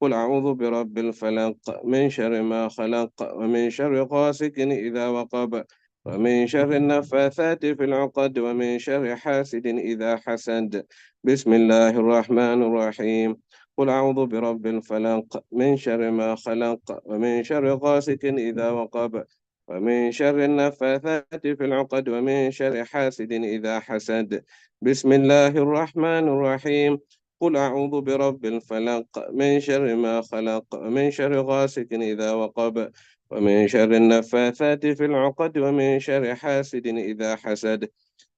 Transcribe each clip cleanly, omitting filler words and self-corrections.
قل أعوذ برب الفلق من شر ما خلق ومن شر غاسق إذا وقب ومن شر النفاثات في العقد ومن شر حاسد إذا حسد. بسم الله الرحمن الرحيم. قل أعوذ برب الفلق من شر ما خلق ومن شر غاسق إذا وقب ومن شر النفاثات في العقد ومن شر حاسد إذا حسد. بسم الله الرحمن الرحيم. قل أعوذ برب الفلق من شر ما خلق ومن شر غاسق إذا وقب ومن شر النفاثات في العقد ومن شر حاسد إذا حسد.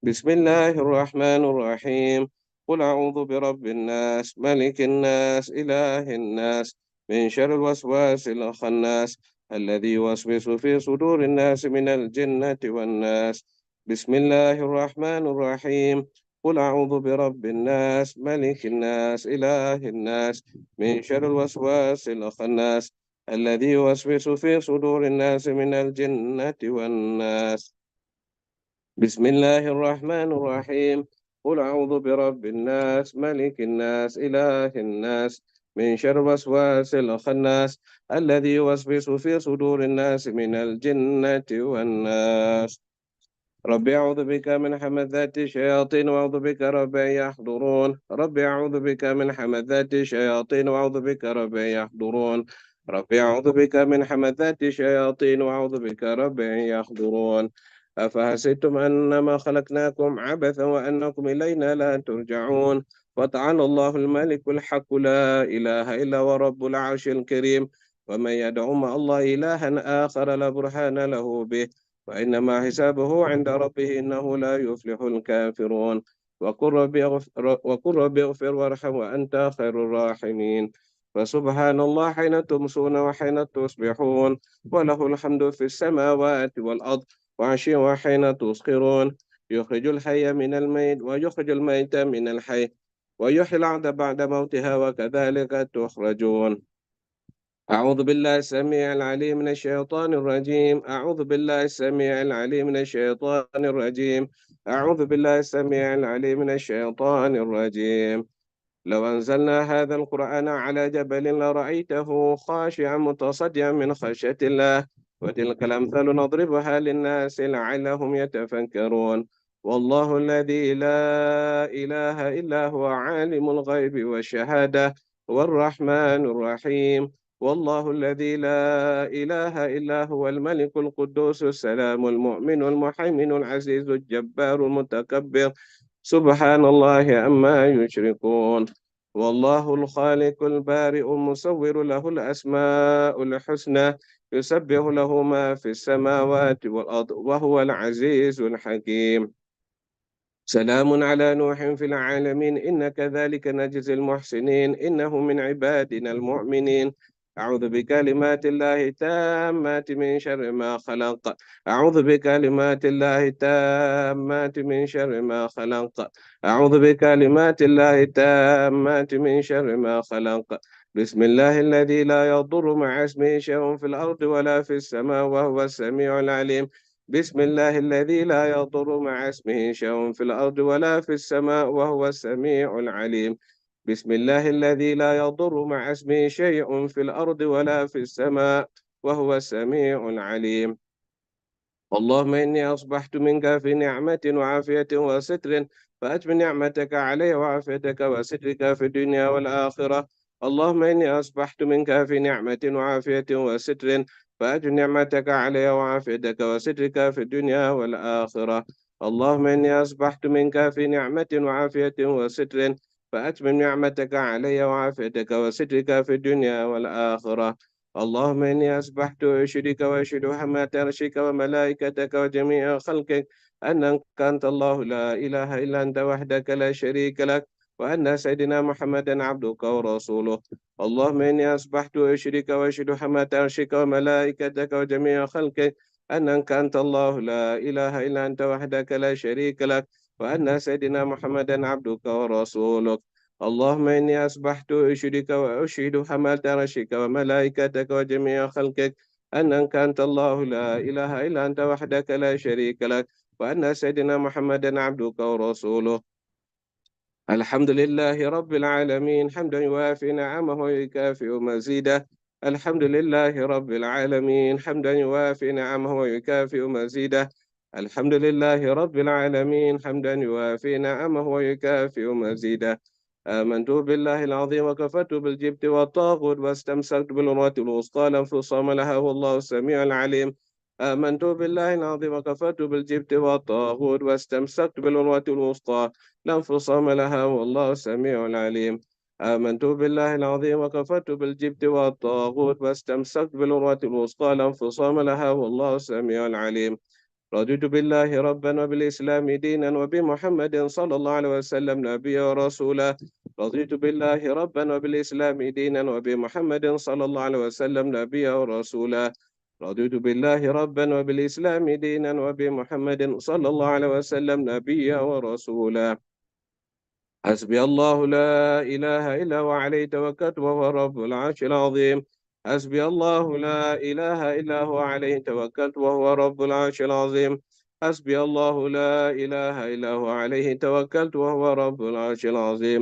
بسم الله الرحمن الرحيم. قل أعوذ برب الناس ملك الناس إله الناس من شر الوسواس الخناس الذي يوسوس في صدور الناس من الجنة والناس. بسم الله الرحمن الرحيم. قل أعوذ برب الناس ملك الناس إله الناس من شر الوسواس الخناس الذي يوسوس في صدور الناس من الجنة والناس. بسم الله الرحمن الرحيم. قل أعوذ برب الناس ملك الناس إله الناس من شر الوسواس الخناس الذي يوسوس في صدور الناس من الجنة والناس. ربي أعوذ بك من حمذات الشياطين وأعوذ بك رب أن يحضرون. ربي أعوذ بك من حمذات الشياطين وأعوذ بك رب أن يحضرون. ربي أعوذ بك من حمذات الشياطين وأعوذ بك رب أن يحضرون. أفحسبتم أنما خلقناكم عبثا وأنكم إلينا لا ترجعون. وتعالى الله الملك الحق لا إله إلا هو رب العرش الكريم. ومن يدعو مع الله إلها آخر لا برهان له به وإنما حسابه عند ربه إنه لا يفلح الكافرون. وقل رب اغفر وارحم وأنت خير الراحمين. فسبحان الله حين تمسون وحين تصبحون وله الحمد في السماوات والأرض وعشيا وحين تسخرون. يخرج الحي من الميت ويخرج الميت من الحي ويحيي الأرض بعد موتها وكذلك تخرجون. أعوذ بالله السميع العليم من الشيطان الرجيم. أعوذ بالله السميع العليم من الشيطان الرجيم. أعوذ بالله السميع العليم من الشيطان الرجيم. لو أنزلنا هذا القرآن على جبل لرأيته خاشعا متصدعا من خشية الله. وتلك الأمثال نضربها للناس لعلهم يتفكرون. والله الذي لا إله إلا هو عالم الغيب والشهادة والرحمن الرحيم. والله الذي لا إله إلا هو الملك القدوس السلام المؤمن المحيمن العزيز الجبار المتكبر. سبحان الله عما يشركون. والله الخالق البارئ المصور له الأسماء الحسنى يسبح له ما في السماوات والأرض وهو العزيز الحكيم. سلام على نوح في العالمين إن كذلك نجزي المحسنين إنه من عبادنا المؤمنين. أعوذ بكلمات الله التامات من شر ما خلق. أعوذ بكلمات الله التامات من شر ما خلق. أعوذ بكلمات الله التامات من شر ما خلق. بسم الله الذي لا يضر مع اسمه شيء في الأرض ولا في السماء وهو السميع العليم. بسم الله الذي لا يضر مع اسمه شيء في الأرض ولا في السماء وهو السميع العليم. بسم الله الذي لا يضر مع اسمه شيء في الأرض ولا في السماء وهو السميع العليم. اللهم إني أصبحت منك في نعمة وعافية وستر فأتم نعمتك علي وعافيتك وسترك في الدنيا والآخرة. اللهم إني أصبحت منك في نعمة وعافية وستر فأتم نعمتك علي وعافيتك وسترك في الدنيا والآخرة. اللهم إني أصبحت منك في نعمة وعافية وستر فأتم نعمتك علي وعافيتك وسترك في الدنيا والآخرة. اللهم إني أصبحت أشهدك وأشهد حماة عرشك وملائكتك وجميع خلقك أنك أنت الله لا إله إلا أنت وحدك لا شريك لك وأن سيدنا محمدا عبدك ورسوله. اللهم إني أصبحت أشهدك وأشهد حماة عرشك وملائكتك وجميع خلقك أنك أنت الله لا إله إلا أنت وحدك لا شريك لك وأن سيدنا محمدا عبدك ورسولك. اللهم إني أصبحت أشهدك وأشهد حماة عرشك وملائكتك وجميع خلقك أنك أنت الله لا إله إلا أنت وحدك لا شريك لك وأن سيدنا محمدا عبدك ورسوله. الحمد لله رب العالمين حمدا يوافي نعمه ويكافئ مزيده. الحمد لله رب العالمين حمدا يوافي نعمه ويكافئ مزيده. الحمد لله رب العالمين حمدا يوافي نعمه ويكافئ مزيده. آمنت بالله العظيم وكفرت بالجبت والطاغوت واستمسكت بالعروة الوثقى لا انفصام لها والله السميع العليم. آمنت بالله العظيم وكفرت بالجبت والطاغوت واستمسكت بالعروة الوثقى لا انفصام لها والله السميع العليم. آمنت بالله العظيم وكفرت بالجبت والطاغوت واستمسكت بالعروة الوثقى لا انفصام لها والله السميع العليم. رضيت بالله ربا وبالإسلام دينا وبمحمد صلى الله عليه وسلم نبيا ورسولا. رضيت بالله ربا وبالإسلام دينا وبمحمد صلى الله عليه وسلم نبيا ورسولا. رضيت بالله ربا وبالإسلام دينا وبمحمد صلى الله عليه وسلم نبيا ورسولا. حسبي الله لا إله إلا هو عليه توكلت وهو رب العرش العظيم. حسبي الله لا إله إلا هو عليه توكلت وهو رب العرش العظيم. حسبي الله لا إله إلا هو عليه توكلت وهو رب العرش العظيم.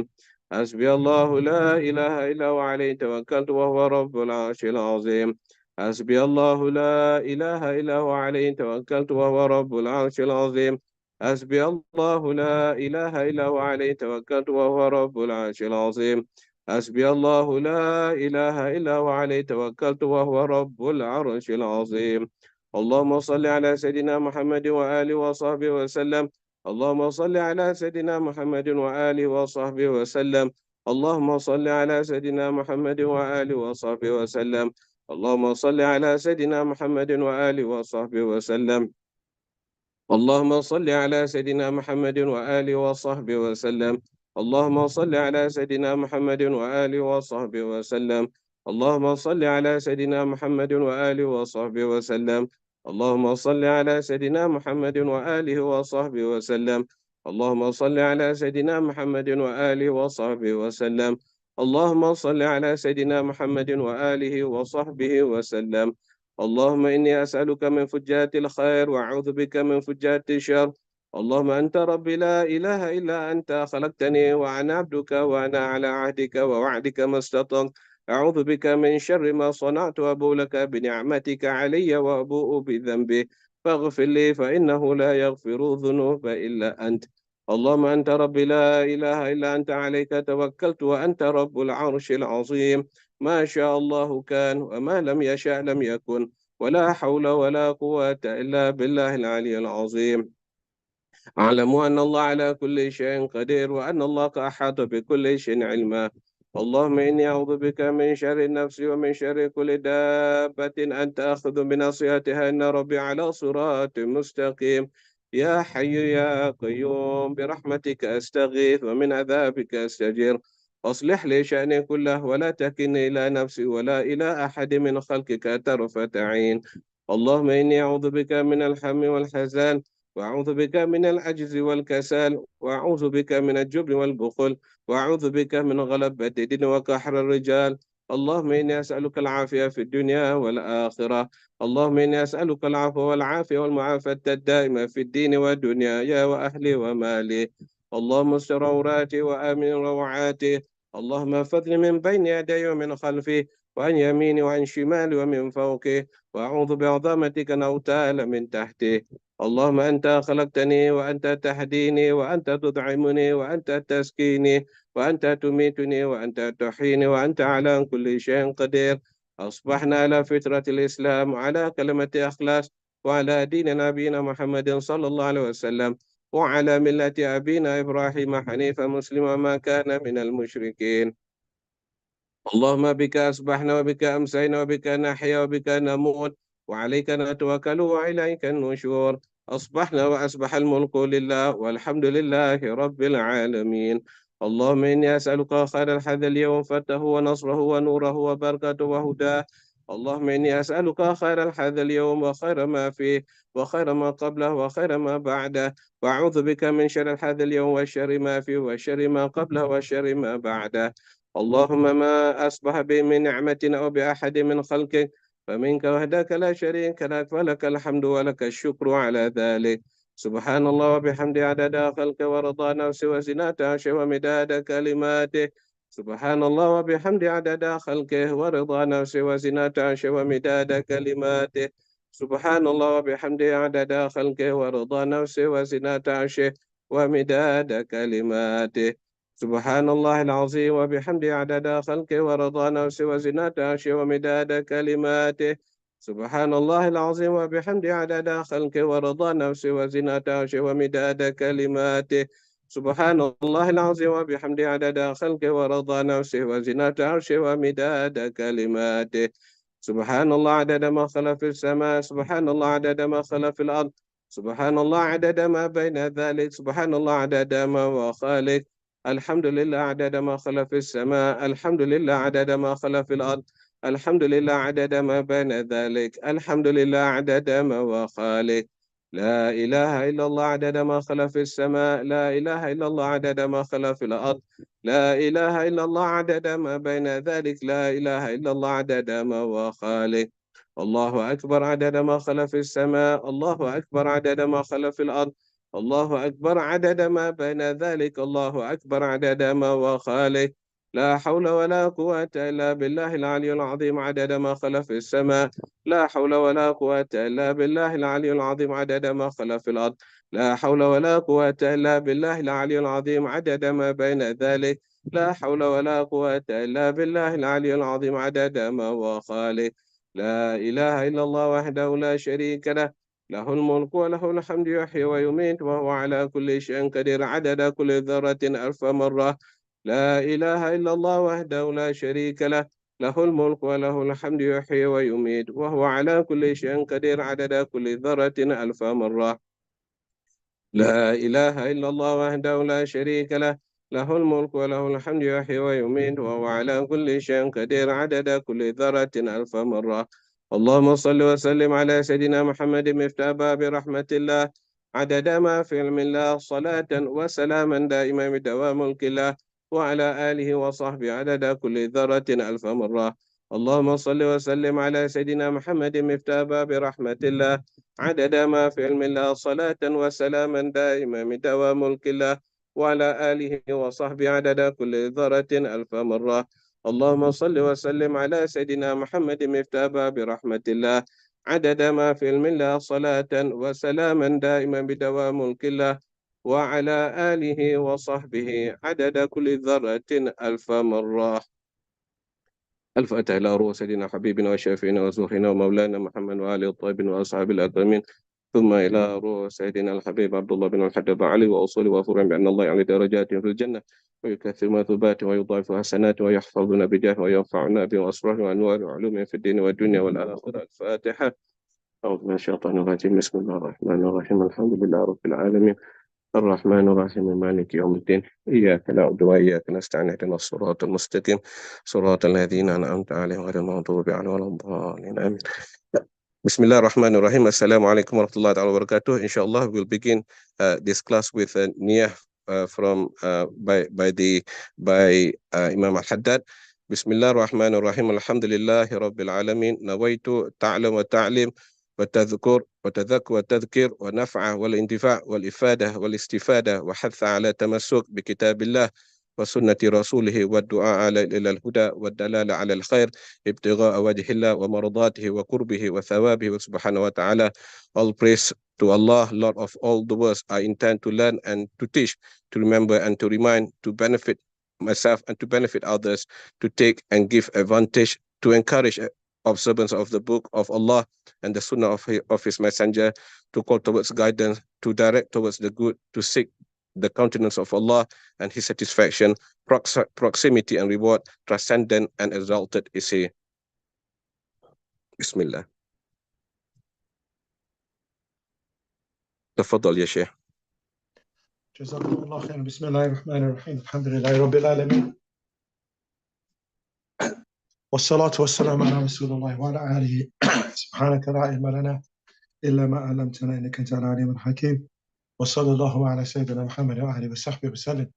حسبي الله لا إله إلا هو عليه توكلت وهو رب العرش العظيم. حسبي الله لا إله إلا هو عليه توكلت وهو رب العرش العظيم. حسبي الله لا إله إلا هو عليه توكلت وهو رب العرش العظيم. حسبي الله لا إله إلا هو عليه توكلت وهو رب العرش العظيم. اللهم صل على سيدنا محمد وآله وصحبه وسلم. اللهم صل على سيدنا محمد وآله وصحبه وسلم. اللهم صل على سيدنا محمد وآله وصحبه وسلم. اللهم صل على سيدنا محمد وآله وصحبه وسلم. اللهم صل على سيدنا محمد وآله وصحبه وسلم. اللهم صل على سيدنا محمد وآله وصحبه وسلم. اللهم صل على سيدنا محمد وآله وصحبه وسلم. اللهم صل على سيدنا محمد وآله وصحبه وسلم. اللهم صل على سيدنا محمد وآله وصحبه وسلم. اللهم صل على سيدنا محمد وآله وصحبه وسلم. اللهم إني أسألك من فجات الخير وأعوذ بك من فجات الشر. اللهم أنت ربي لا إله إلا أنت خلقتني وأنا عبدك وأنا على عهدك ووعدك ما استطعت. أعوذ بك من شر ما صنعت وأبوء لك بنعمتك علي وأبوء بذنبي فاغفر لي فإنه لا يغفر الذنوب إلا أنت. اللهم أنت ربي لا إله إلا أنت عليك توكلت وأنت رب العرش العظيم. ما شاء الله كان وما لم يشأ لم يكن. ولا حول ولا قوة إلا بالله العلي العظيم. اعلموا أن الله على كل شيء قدير وأن الله قد أحاط بكل شيء علما. اللهم إني أعوذ بك من شر النفس ومن شر كل دابة أنت آخذ بناصيتها إن ربي على صراط مستقيم. يا حي يا قيوم برحمتك أستغيث ومن عذابك أستجير. أصلح لي شأني كله ولا تكلني إلى نفسي ولا إلى أحد من خلقك طرفة عين. اللهم إني أعوذ بك من الهم والحزن وأعوذ بك من العجز والكسل وأعوذ بك من الجبن والبخل وأعوذ بك من غلبة الدين وقهر الرجال. اللهم إني أسألك العافية في الدنيا والآخرة. اللهم إني أسألك العفو والعافية والمعافاة الدائمة في الدين والدنيا يا وأهلي ومالي. اللهم استر عوراتي وآمن روعاتي. اللهم احفظني من بين يدي ومن خلفي وعن يميني وعن شمالي ومن فوقي وأعوذ بعظمتك أن أغتال من تحتي. اللهم أنت خلقتني وأنت تهديني وأنت تطعمني وأنت تسكيني وأنت تميتني وأنت تحييني وأنت على كل شيء قدير. أصبحنا على فطرة الإسلام وعلى كلمة أخلاص وعلى دين نبينا محمد صلى الله عليه وسلم وعلى ملة أبينا إبراهيم حنيفا مسلما ما كان من المشركين. اللهم بك أصبحنا وبك أمسينا وبك نحيا وبك نموت وعليك نتوكل وإليك النشور. أصبحنا وأصبح الملك لله والحمد لله رب العالمين. اللهم إني أسألك خير هذا اليوم فتحه ونصره ونوره وبركته وهداه. اللهم إني أسألك خير هذا اليوم وخير ما فيه وخير ما قبله وخير ما بعده وأعوذ بك من شر هذا اليوم وشر ما فيه وشر ما قبله وشر ما بعده. اللهم ما أصبح بي من نعمة أو بأحد من خلقك فمنك وحدك لا شريك لك فلك الحمد ولك الشكر على ذلك. سبحان الله وبحمده عدد خلقه ورضا نفسه وزنة عرشه ومداد كلماته. سبحان الله وبحمده عدد خلقه ورضا نفسه وزنة عرشه ومداد كلماته. سبحان الله وبحمده عدد خلقه ورضا نفسه وزنة عرشه ومداد كلماته. سبحان الله العظيم وبحمده عدد خلقه ورضا نفسه وزنة عرشه ومداد كلماته. سبحان الله العظيم وبحمده عدد خلقه ورضا نفسه وزنة عرشه ومداد كلماته. سبحان الله العظيم وبحمده عدد خلقه ورضا نفسه وزنة عرشه ومداد كلماته. سبحان الله عدد ما خلق في السماء، سبحان الله عدد ما خلق في الأرض، سبحان الله عدد ما بين ذلك، سبحان الله عدد ما هو خالق. الحمد لله عدد ما خلق في السماء، الحمد لله عدد ما خلق في الأرض، الحمد لله عدد ما بين ذلك، الحمد لله عدد ما هو خالق. لا إله إلا الله عدد ما خلق في السماء، لا إله إلا الله عدد ما خلق في الأرض، لا إله إلا الله عدد ما بين ذلك، لا إله إلا الله عدد ما هو خالق. الله أكبر عدد ما خلق في السماء، الله أكبر عدد ما خلق في الأرض، الله أكبر عدد ما بين ذلك، الله أكبر عدد ما هو خالق. لا حول ولا قوة إلا بالله العلي العظيم عدد ما خلق في السماء، لا حول ولا قوة إلا بالله العلي العظيم عدد ما خلق في الأرض، لا حول ولا قوة إلا بالله العلي العظيم عدد ما بين ذلك، لا حول ولا قوة إلا بالله العلي العظيم عدد ما هو خالق. لا إله إلا الله وحده لا شريك له، له الملك وله الحمد يحيي ويميت وهو على كل شيء قدير عدد كل ذرة ألف مرة. لا إله إلا الله وحده لا شريك له، له الملك وله الحمد يحيي ويميت وهو على كل شيء قدير عدد كل ذرة ألف مرة. لا إله إلا الله وحده لا شريك له، له الملك وله الحمد يحيي ويميت وهو على كل شيء قدير عدد كل ذرة ألف مرة. اللهم صل وسلم على سيدنا محمد مفتاح باب رحمة الله عدد ما في علم الله، صلاة وسلاما دائما بدوام ملك الله، وعلى آله وصحبه عدد كل ذرة ألف مرة. اللهم صل وسلم على سيدنا محمد مفتاح باب رحمة الله عدد ما في علم الله، صلاة وسلاما دائما من دوام ملك الله، وعلى آله وصحبه عدد كل ذرة ألف مرة. اللهم صل وسلم على سيدنا محمد مفتاح باب رحمة الله عدد ما في علم الله، صلاة وسلاما دائما بدوام ملك الله، وعلى آله وصحبه عدد كل ذرة ألف مرة. الفاتح إلى روح سيدنا حبيبنا وشافينا وزوخنا ومولانا محمد وآله الطيبين وأصحاب الأكرمين، ثم إلى روح سيدنا الحبيب عبد الله بن الحجب علي وأصول وفروع بأن الله يعني درجات في الجنة، ويكثر مثوبات ويضاعف حسنات ويحفظنا بجاه وينفعنا بأسرار وأنوار وعلوم في الدين والدنيا والآخرة. الفاتحة. أعوذ من الشيطان الرجيم، بسم الله الرحمن الرحيم، الحمد لله رب العالمين، الرحمن الرحيم مالك يوم الدين، إياك نعبد وإياك نستعين، اهدنا الصراط المستقيم صراط الذين أنعمت عليهم غير المغضوب عليهم ولا الضالين، آمين. Bismillah ar-Rahman ar-Rahim. Assalamu alaikum wa rahmatullahi wa barakatuh. Inshallah, we'll begin this class with a niyah from Imam al-Haddad. Bismillah ar-Rahman ar-Rahim. Alhamdulillahi Rabbil Alameen. Nawaitu ta'lam wa ta'lim wa tadhkur wa tadhakkur wa tadhkir wa naf'a wal intifa' wal ifada wal istifada wa hatha ala tamassuk bi kitabillah وسنة رسوله والدعاء إلى الهدى والدلالة على الخير ابتغاء وجه الله ومرضاته وقربه وثوابه سبحانه وتعالى. All praise to Allah, Lord of all the worlds. I intend to learn and to teach, to remember and to remind, to benefit myself and to benefit others, to take and give advantage, to encourage observance of the book of Allah and the sunnah of his messenger, to call towards guidance, to direct towards the good, to seek the countenance of Allah and his satisfaction, proximity and reward, transcendent and exalted is he. Bismillah. تفضل يا شيخ. جزاكم الله خيرا. بسم الله الرحمن الرحيم. الحمد لله رب العالمين، والصلاة والسلام على رسول الله وعلى آله. سبحانك لا علم لنا إلا ما علمتنا إنك أنت العليم الحكيم، وصلى الله على سيدنا محمد وآله وصحبه وسلم.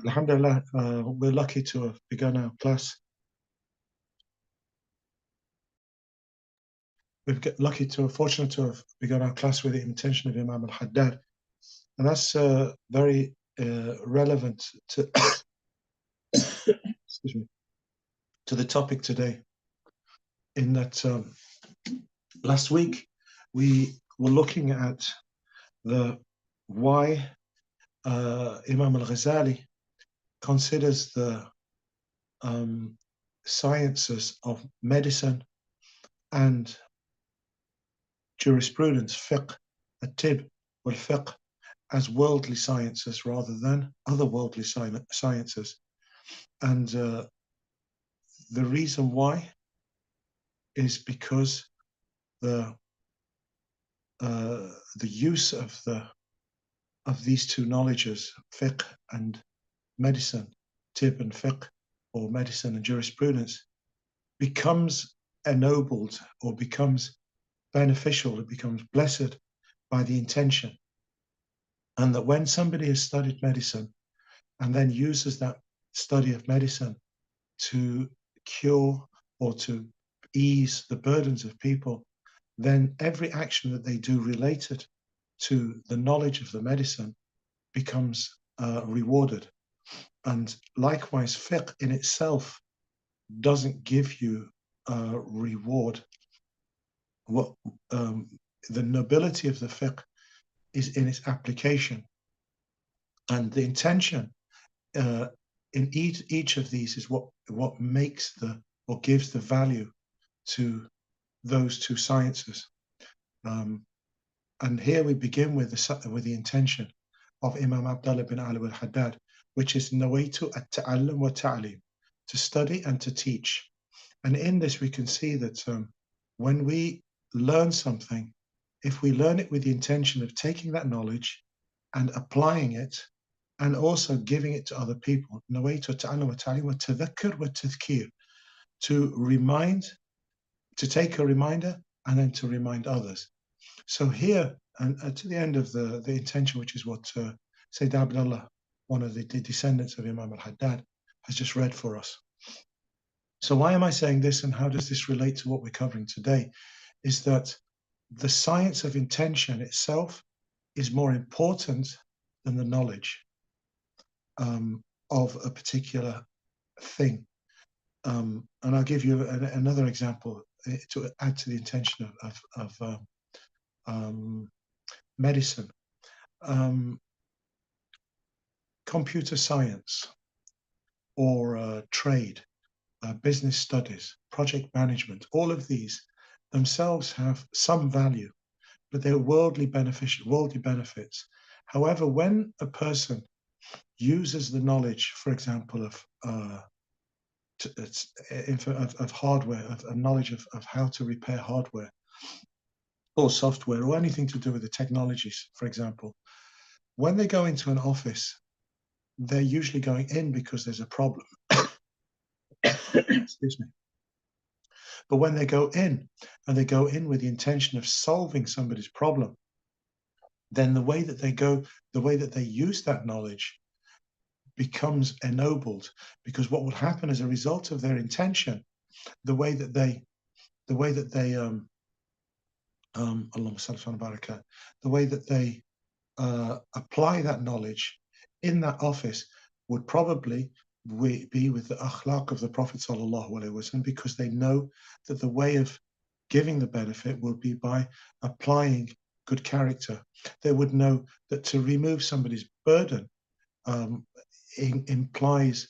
Alhamdulillah, we're lucky to have begun our class we've got fortunate to have begun our class with the intention of Imam al-Haddad, and that's very relevant to excuse me, to the topic today. In that last week we were looking at the why Imam al-Ghazali considers the sciences of medicine and jurisprudence, fiqh, at-tib, wal-fiqh, as worldly sciences rather than other worldly sciences. And the reason why is because the use of these two knowledges, fiqh and medicine, tib and fiqh, or medicine and jurisprudence, becomes ennobled or becomes beneficial, it becomes blessed by the intention. And that when somebody has studied medicine and then uses that study of medicine to cure or to ease the burdens of people, then every action that they do related to the knowledge of the medicine becomes rewarded. And likewise, fiqh in itself doesn't give you a reward. What the nobility of the fiqh is in its application, and the intention in each of these is what makes or gives the value to those two sciences. And here we begin with the intention of Imam Abdullah bin Ali al-Haddad, which is nawaitu at-ta'allum wa ta'lim, to study and to teach. And in this we can see that when we learn something, if we learn it with the intention of taking that knowledge and applying it and also giving it to other people, nawaitu at-ta'allum wa ta'lim wa tadhakkar wa tadhkir, to remind, to take a reminder and then to remind others. So here, and to the end of the intention, which is what Sayyid Abdullah, one of the descendants of Imam al-Haddad, has just read for us. So why am I saying this, and how does this relate to what we're covering today? Is that the science of intention itself is more important than the knowledge of a particular thing. And I'll give you another example to add to the intention of medicine. Computer science or trade, business studies, project management, all of these themselves have some value, but they're worldly benefits. However, when a person uses the knowledge, for example, of hardware, of a knowledge of how to repair hardware or software or anything to do with the technologies, for example, when they go into an office, they're usually going in because there's a problem. Excuse me. But when they go in, and they go in with the intention of solving somebody's problem, then the way that they use that knowledge becomes ennobled, because what will happen as a result of their intention, the way that they apply that knowledge in that office would probably be with the akhlaq of the Prophet ﷺ, because they know that the way of giving the benefit will be by applying good character. They would know that to remove somebody's burden implies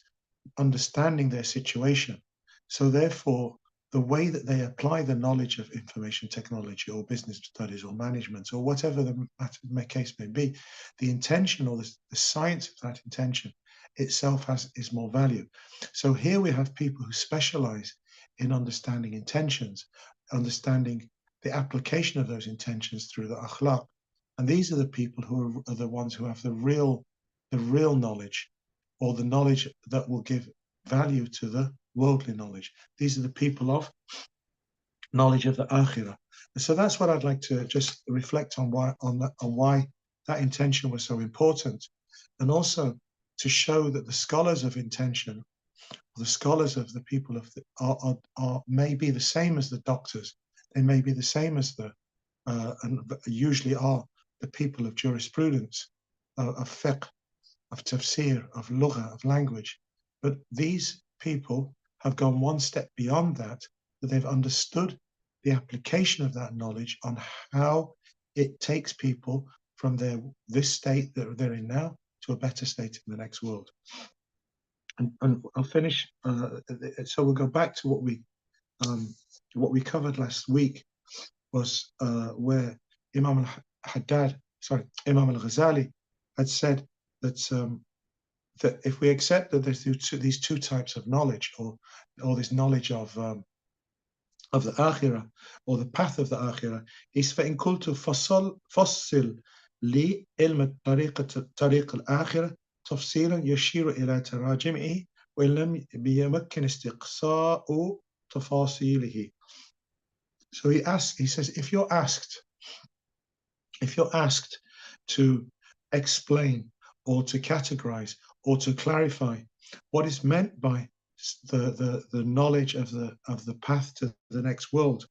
understanding their situation. So therefore, the way that they apply the knowledge of information technology or business studies or management or whatever the case may be, the intention or the science of that intention itself is more value. So here we have people who specialize in understanding intentions, understanding the application of those intentions through the akhlaq. And these are the people who are the ones who have the real knowledge, or the knowledge that will give value to the worldly knowledge. These are the people of knowledge of the akhirah. And so that's what I'd like to just reflect on why that intention was so important, and also to show that the scholars of intention, the scholars of the people of may be the same as the doctors. they may be the same as and usually are the people of jurisprudence, of fiqh, of tafsir, of lugha, of language. But these people have gone one step beyond that they've understood the application of that knowledge on how it takes people from this state that they're in now to a better state in the next world. And I'll finish. So we'll go back to what we covered last week, was where Imam al-Ghazali had said that that if we accept that there's these two types of knowledge, or this knowledge of the akhirah, or the path of the akhirah, is فإن قلت فصل لي علم طريق الآخرة تفصيلا يشير إلى تراجمه وإن لم يمكن استقصاء تفاصيله. So he says, if you're asked to explain or to categorize or to clarify what is meant by the knowledge of the path to the next world,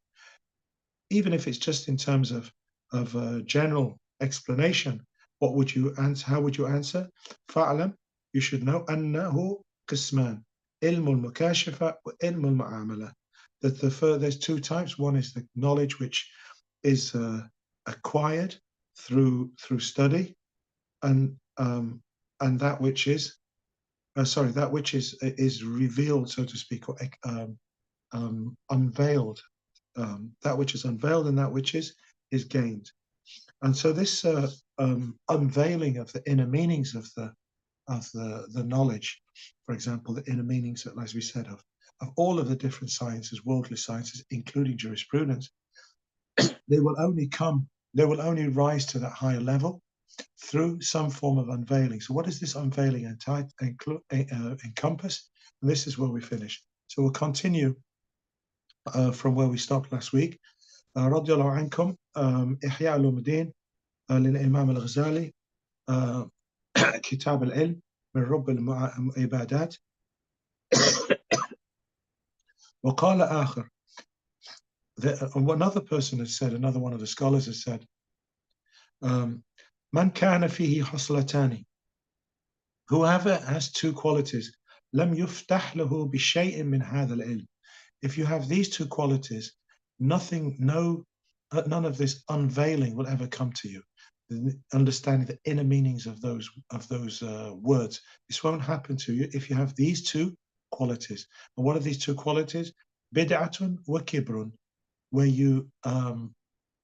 even if it's just in terms of a general explanation, what would you answer? How would you answer? فَعْلَمْ, you should know, أَنَّهُ قِسْمَانِ علم المكاشفة وعلم المعاملة. That there's two types. One is the knowledge which is acquired through study, and that which is revealed, so to speak, or unveiled. That which is unveiled and that which is gained. And so this unveiling of the inner meanings of the knowledge, for example, the inner meanings, as we said, of all of the different sciences, worldly sciences, including jurisprudence, they will only rise to that higher level through some form of unveiling. So what does this unveiling encompass? And this is where we finish. So we'll continue from where we stopped last week. رضي الله عنكم إحياء علوم الدين للإمام الغزالي كتاب العلم من رب العبادات. وقال آخر, another person has said, another one of the scholars has said, من كان فيه خصلتان, whoever has two qualities, لم يفتح له بشيء من هذا العلم. If you have these two qualities, none of this unveiling will ever come to you. Understanding the inner meanings of those words. This won't happen to you if you have these two qualities. And what are these two qualities? Bid'atun wa kibrun, where you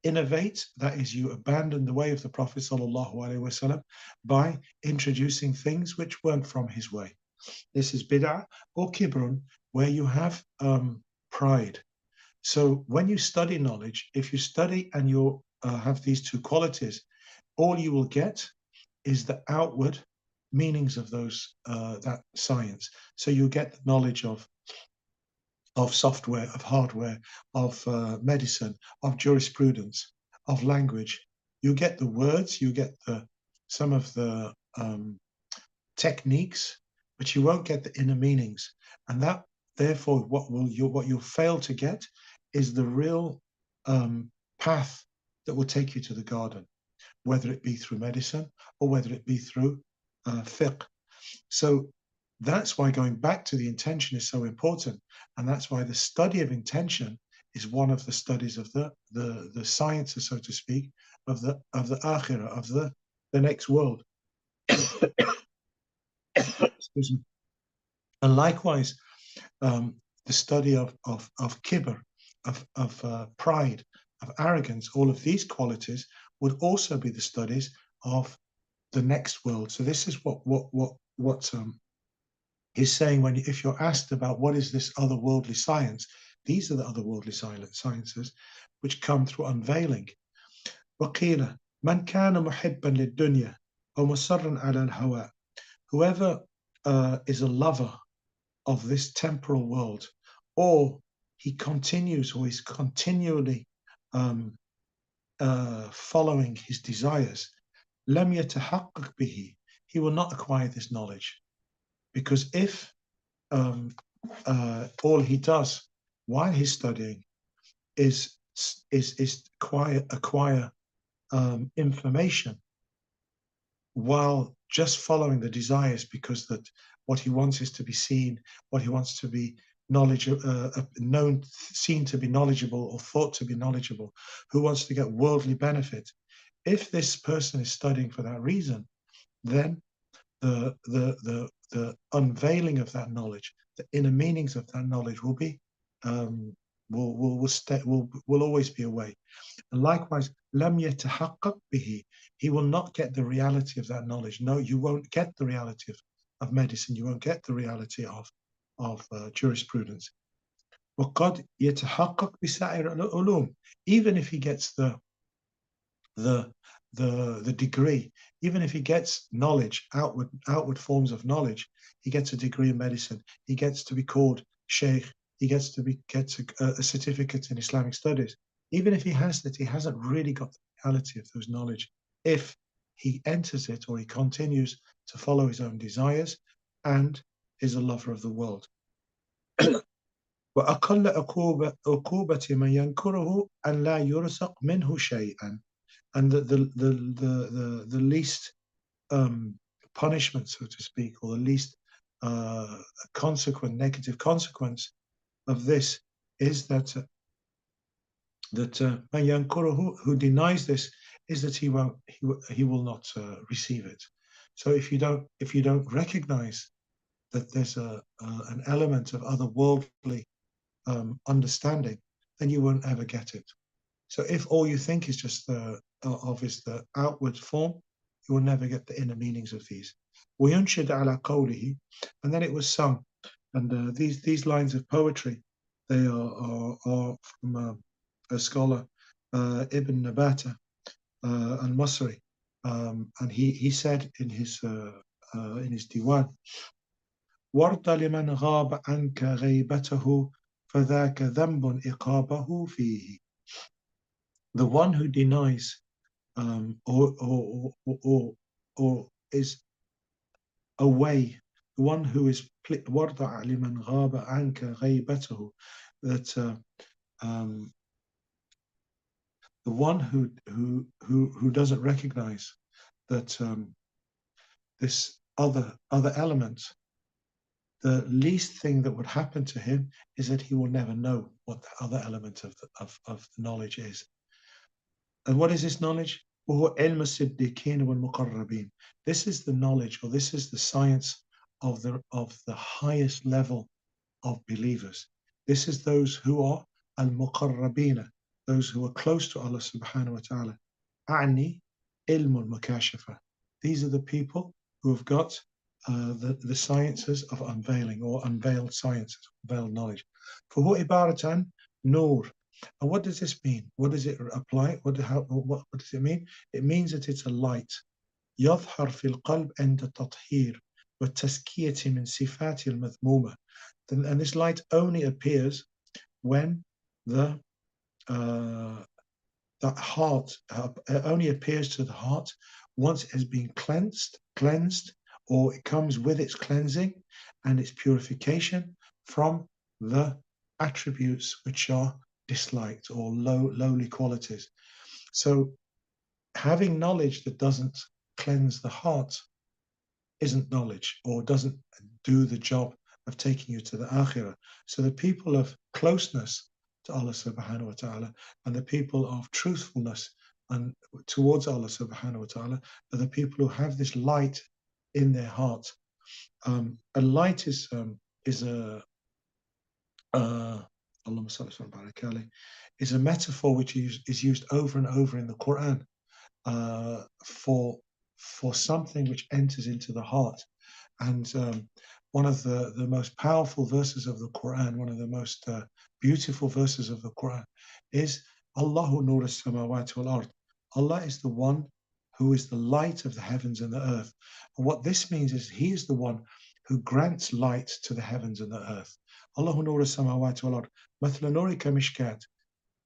innovate, that is, you abandon the way of the Prophet ﷺ by introducing things which weren't from his way. This is bid'ah, or kibrun, where you have pride. So when you study knowledge, if you study and you have these two qualities, all you will get is the outward meanings of that science. So you get the knowledge of software, of hardware, of medicine, of jurisprudence, of language. You get the words, you get some of the techniques, but you won't get the inner meanings. And that, therefore, what you'll fail to get is the real path that will take you to the garden, whether it be through medicine or whether it be through fiqh. So that's why going back to the intention is so important, and that's why the study of intention is one of the studies of the sciences, so to speak, of the akhirah, of the next world. Excuse me. And likewise, the study of kibr, of pride, of arrogance, all of these qualities would also be the studies of the next world. So this is what he's saying if you're asked about what is this otherworldly science, these are the otherworldly sciences which come through unveiling. وقيل من كان محبا للدنيا أو مصرا على الهوى, whoever is a lover of this temporal world, or he continues or is continually following his desires, لم يتحقق به, he will not acquire this knowledge. Because if all he does while he's studying is acquire information while just following the desires, because that what he wants is to be seen, what he wants to be known, seen to be knowledgeable or thought to be knowledgeable, who wants to get worldly benefit. If this person is studying for that reason, then the unveiling of that knowledge, the inner meanings of that knowledge will be will always be away. And likewise, lam yatahaqqaq bihi, he will not get the reality of that knowledge. No, you won't get the reality of medicine. You won't get the reality of jurisprudence. وقد يتحقق بسائر العلوم, even if he gets the degree, even if he gets knowledge, outward forms of knowledge, he gets a degree in medicine, he gets to be called Syeikh, he gets a certificate in Islamic studies. Even if he has that, he hasn't really got the reality of those knowledge if he enters it or he continues to follow his own desires and is a lover of the world. وأقل عقوبة من ينكره أن لا يرزق منه شيئا, and the least punishment, so to speak, or the least negative consequence of this is that man yankuruhu, who denies this, is that he will not receive it. So if you don't recognize that there's an element of otherworldly understanding, then you won't ever get it. So if all you think is just the outward form, you will never get the inner meanings of these. وَيُنْشِدْ عَلَى قَوْلِهِ, and then it was sung. And these lines of poetry, they are from a scholar, Ibn Nabata al-Masri, and he said in his diwan, وَارْضَ لِمَنْ غَابَ عَنْكَ غَيْبَتَهُ فَذَاكَ ذَنْبٌ إِقَابَهُ فِيهِ. The one who denies or is away, the one who is وَارْضَ لِمَنْ غَابَ عَنْكَ غَيْبَتَهُ, that the one who doesn't recognize that this other element, the least thing that would happen to him is that he will never know what the other element of the knowledge is. And what is this knowledge? This is the knowledge, or this is the science of the highest level of believers. This is those who are al-muqarrabina, those who are close to Allah subhanahu wa ta'ala. A'ni ilmul mukashafa. These are the people who have got the sciences of unveiling, or unveiled sciences, unveiled knowledge. فهو عبارة nur. And what does this mean? What does it apply? What does it mean? It means that it's a light. يظهر في القلب عند التطهير والتزكية من صفات المذمومة. And this light only appears when the heart only appears to the heart once it has been cleansed, or it comes with its cleansing and its purification from the attributes which are disliked, or lowly qualities. So having knowledge that doesn't cleanse the heart isn't knowledge, or doesn't do the job of taking you to the akhirah. So the people of closeness to Allah subhanahu wa ta'ala, and the people of truthfulness and towards Allah subhanahu wa ta'ala, are the people who have this light in their heart. A light is a is a metaphor which is used over and over in the Quran for something which enters into the heart. And one of the most powerful verses of the Quran, one of the most beautiful verses of the Quran, is Allahu nur as-samawati wal ard. Allah is the one who is the light of the heavens and the earth. And what this means is He is the one who grants light to the heavens and the earth. Allahu nur as-samawati wal ard. مثل نورك مشكاة.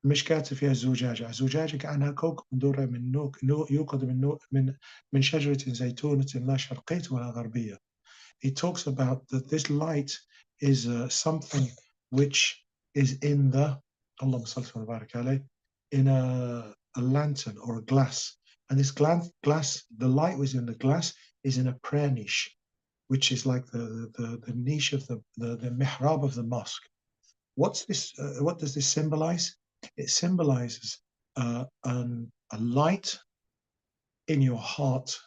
مشكاة فيها الزجاجة. الزجاجة كأنها كوكب درة يوقد من شجرة زيتونة لا شرقية ولا غربية. He talks about that this light is something which is in the Allahumma salli wa barik alayh, in a lantern or a glass. And this glass, the light was in the glass, is in a prayer niche, which is like the niche of the mihrab of the mosque. What's this? What does this symbolize? It symbolizes a light in your heart,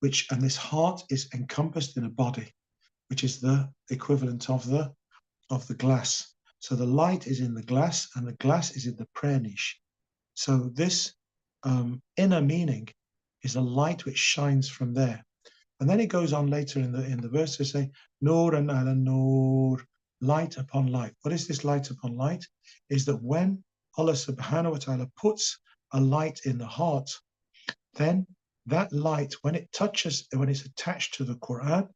and this heart is encompassed in a body, which is the equivalent of the glass. So the light is in the glass, and the glass is in the prayer niche. So this inner meaning is a light which shines from there. And then it goes on later in the verse to say, Nuran ala nur, light upon light. What is this light upon light? Is that when Allah subhanahu wa ta'ala puts a light in the heart, then that light, when it's attached to the Quran,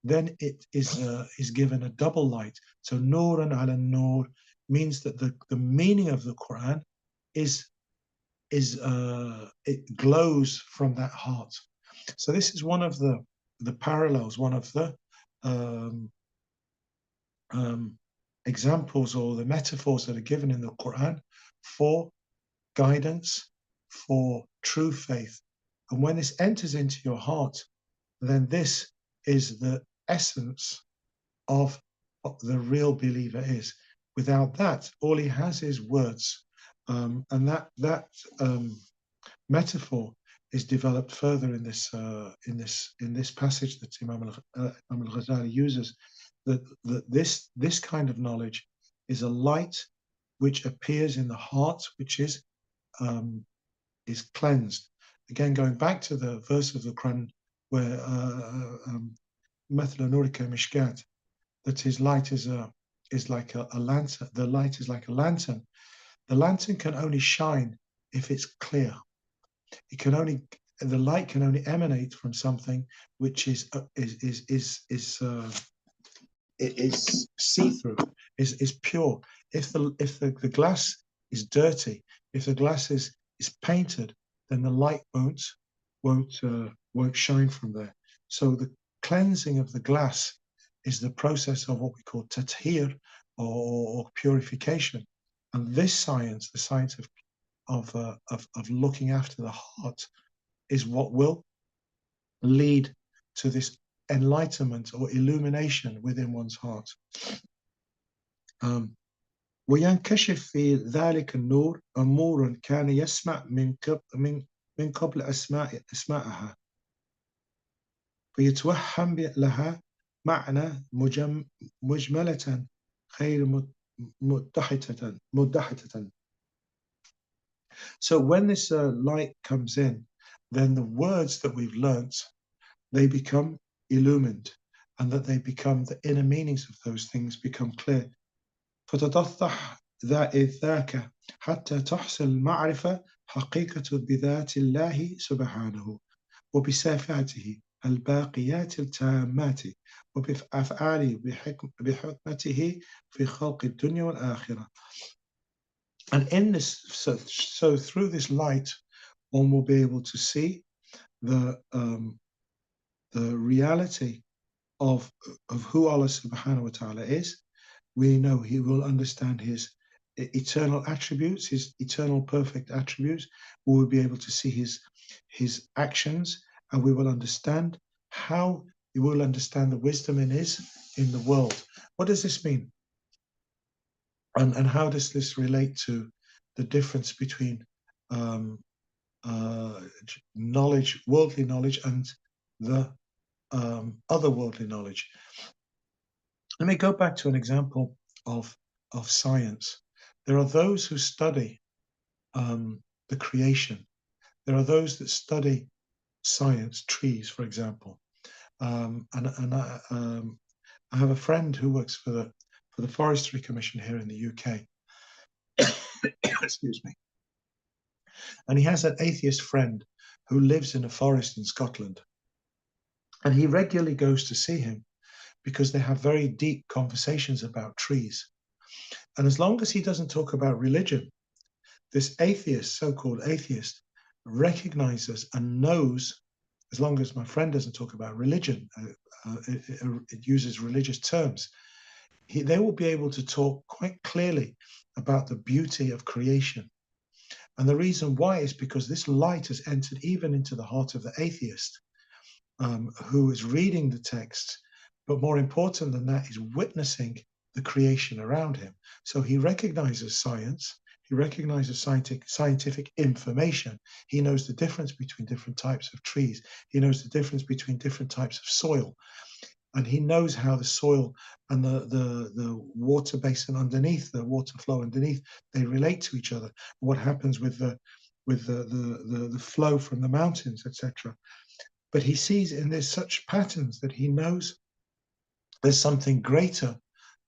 then it is given a double light. So Nuran ala nur means that the meaning of the Quran is it glows from that heart. So this is one of the parallels, one of the examples or the metaphors that are given in the Quran for guidance, for true faith. And when this enters into your heart, then this is the essence of what the real believer is. Without that, all he has is words. And that metaphor is developed further in this passage that Imam al-Ghazali uses. That this kind of knowledge is a light which appears in the heart, which is cleansed. Again, going back to the verse of the Quran where Mathla Nurika Mishkat, that his light is like a lantern. The light is like a lantern. The lantern can only shine if it's clear. The light can only emanate from something which is see-through, is pure. If the glass is dirty, if the glass is painted, then the light won't shine from there. So the cleansing of the glass is the process of what we call tathir or purification. And this science, the science of looking after the heart, is what will lead to this enlightenment or illumination within one's heart. وينكشف في ذلك النور أمور كان يسمع من قبل أسماءها فيتوهم لها معنى مجملة غير مدحتة. So when this light comes in, then the words that we've learnt, they become illumined, and that they become, the inner meanings of those things become clear. فتتضح ذاك حتى تحصل المعرفة حقيقة بذات الله سبحانه وبصفاته الباقيات التامات وبأفعاله بحكمته في خلق الدنيا والآخرة. And in this, so through this light, one will be able to see the reality of who Allah subhanahu wa ta'ala is. We know he will understand his eternal attributes, his eternal perfect attributes. We will be able to see his actions, and we will understand how he will understand the wisdom in the world. What does this mean? And how does this relate to the difference between knowledge, worldly knowledge, and the otherworldly knowledge? Let me go back to an example of science. There are those who study the creation. There are those that study science, trees, for example. And I have a friend who works for the Forestry Commission here in the UK. Excuse me. And he has an atheist friend who lives in a forest in Scotland. And he regularly goes to see him because they have very deep conversations about trees. And as long as he doesn't talk about religion, this atheist, so-called atheist, recognizes and knows, as long as my friend doesn't talk about religion, it uses religious terms, they will be able to talk quite clearly about the beauty of creation. And the reason why is because this light has entered even into the heart of the atheist, who is reading the text, but more important than that, is witnessing the creation around him. So he recognizes science, he recognizes scientific information. He knows the difference between different types of trees. He knows the difference between different types of soil. And he knows how the soil and the water basin underneath, the water flow underneath, they relate to each other. What happens with the flow from the mountains, etc. But he sees in this such patterns that he knows there's something greater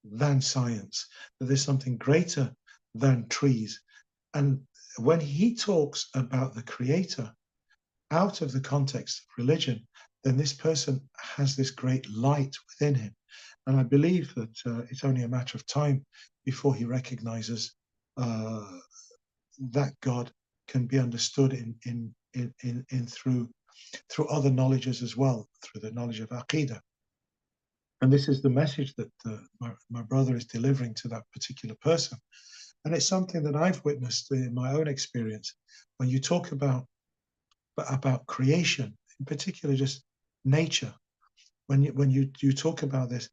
than science, that there's something greater than trees. And when he talks about the creator out of the context of religion, then this person has this great light within him. And I believe that it's only a matter of time before he recognizes that God can be understood in through other knowledges as well, through the knowledge of Aqidah. And this is the message that my brother is delivering to that particular person. And it's something that I've witnessed in my own experience. When you talk about creation, in particular just nature, when you talk about this,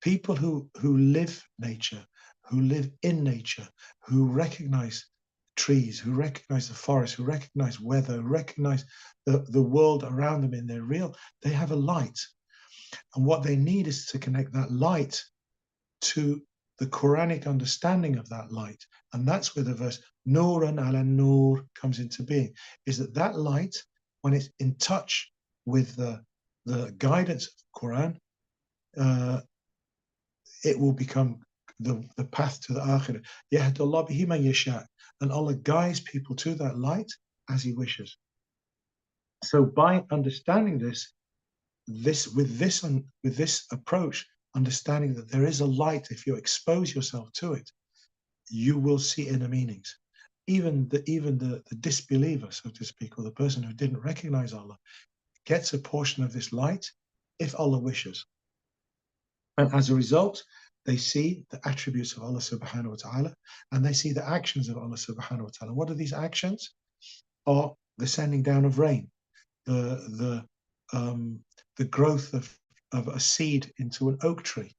people who live nature, who live in nature, who recognize trees, who recognize the forest, who recognize weather, who recognize the world around them in their real, they have a light. And what they need is to connect that light to the Quranic understanding of that light. And that's where the verse Nuran ala Nur comes into being, is that light, when it's in touch with the guidance of the Quran, it will become the path to the Akhirah. Yahdullah bihi man yasha. And Allah guides people to that light as He wishes. So by understanding with this approach, understanding that there is a light, if you expose yourself to it, you will see inner meanings. Even the disbeliever, so to speak, or the person who didn't recognize Allah, gets a portion of this light if Allah wishes. And as a result, they see the attributes of Allah subhanahu wa ta'ala, and they see the actions of Allah subhanahu wa ta'ala. What are these actions? Are the sending down of rain, the growth of a seed into an oak tree,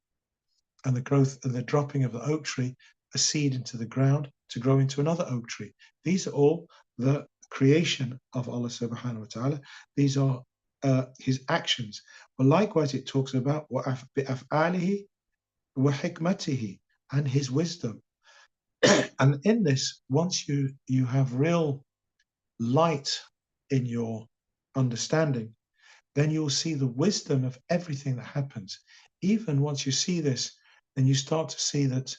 and the growth and the dropping of the oak tree, a seed into the ground to grow into another oak tree. These are all the creation of Allah subhanahu wa ta'ala. These are His actions. But likewise, it talks about bi'af'alihi wa hikmatihi, and His wisdom. And in this, once you have real light in your understanding, then you'll see the wisdom of everything that happens. Even once you see this, then you start to see that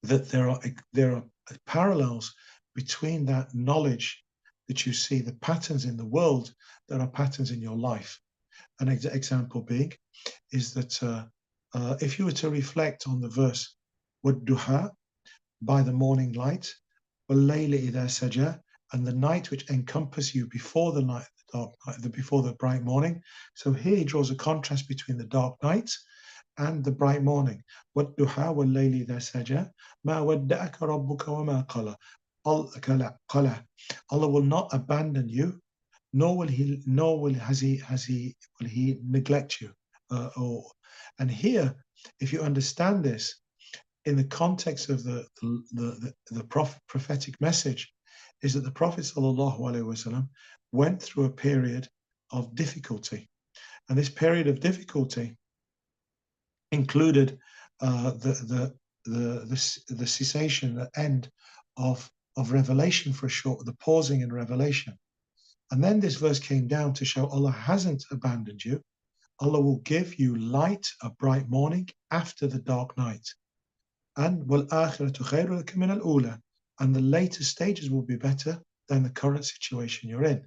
that there are parallels between that knowledge that you see, the patterns in the world, that are patterns in your life. An example being is that if you were to reflect on the verse وَالدُّحَى, by the morning light, وَاللَّيْلِ إِذَا سَجَى, and the night which encompass you before the night, the dark night, before the bright morning. So here he draws a contrast between the dark night and the bright morning. وَالدُّحَى وَاللَّيْلِ إِذَا سَجَى مَا وَدَّعَكَ رَبُّكَ وَمَا قَلَى. Allah will not abandon you, nor will he neglect you. And here, if you understand this in the context of the prophetic message, is that the Prophet ﷺ went through a period of difficulty, and this period of difficulty included the cessation, the end of revelation for a short, the pausing in revelation. And then this verse came down to show Allah hasn't abandoned you. Allah will give you light, a bright morning after the dark night. And وَالْآخِرَةُ خَيْرٌ لَكَ مِنَ الْأُولَى, and the later stages will be better than the current situation you're in.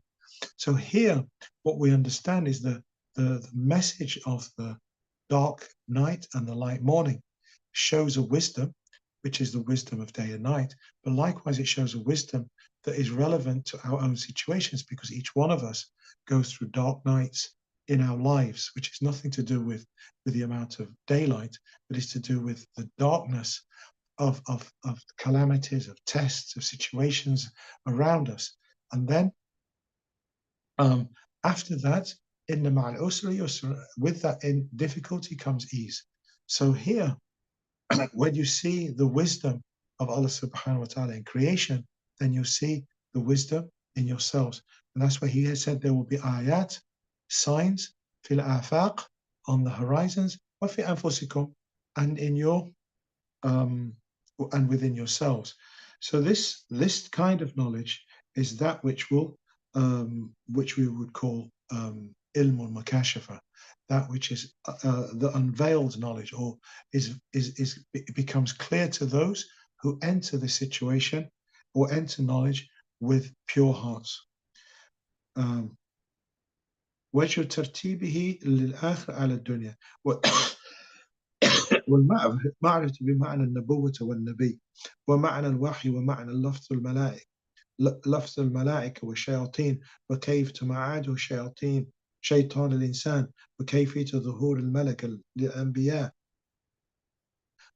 So here, what we understand is the message of the dark night and the light morning shows a wisdom, which is the wisdom of day and night, but likewise it shows a wisdom that is relevant to our own situations, because each one of us goes through dark nights in our lives, which is nothing to do with the amount of daylight, but is to do with the darkness calamities, of tests, of situations around us. And then after that, in the ma'al usri yusra, with that in difficulty comes ease. So here, when you see the wisdom of Allah subhanahu wa ta'ala in creation, then you see the wisdom in yourselves. And that's why he has said there will be ayat, signs, fil afaq, on the horizons, wa fi anfusikum, and in your and within yourselves. So this kind of knowledge is that which which we would call ilmul makashafa, that which is the unveiled knowledge, or it becomes clear to those who enter the situation or enter knowledge with pure hearts. وجه ترتيبه للآخر على الدنيا والمعرفة بمعنى النبوة والنبي ومعنى الوحي ومعنى لفظ الملائكة والشياطين وكيف تمعاده شيطان الإنسان وكيفية ظهور الملك للأنبياء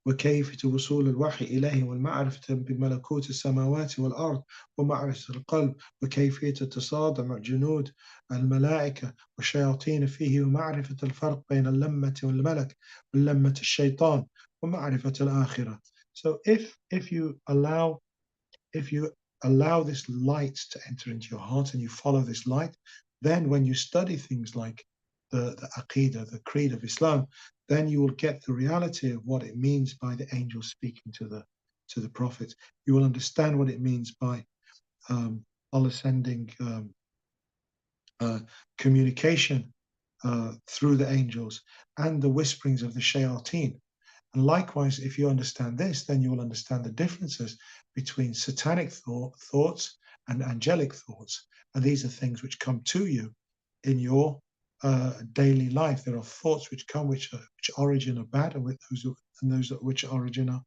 وكيفية وصول الوحي إليه والمعرفة بملكوت السماوات والأرض ومعرفة القلب وكيفية تصادم جنود الملائكة والشياطين فيه ومعرفة الفرق بين اللمة والملك واللمة الشيطان ومعرفة الآخرة. So if you allow this light to enter into your heart and you follow this light, then when you study things like the Aqidah, the creed of Islam, then you will get the reality of what it means by the angel speaking to the prophet. You will understand what it means by Allah sending communication through the angels and the whisperings of the shayateen. And likewise, if you understand this, then you will understand the differences between satanic thoughts and angelic thoughts. And these are things which come to you in your daily life. There are thoughts which come which origin are bad, and those which origin are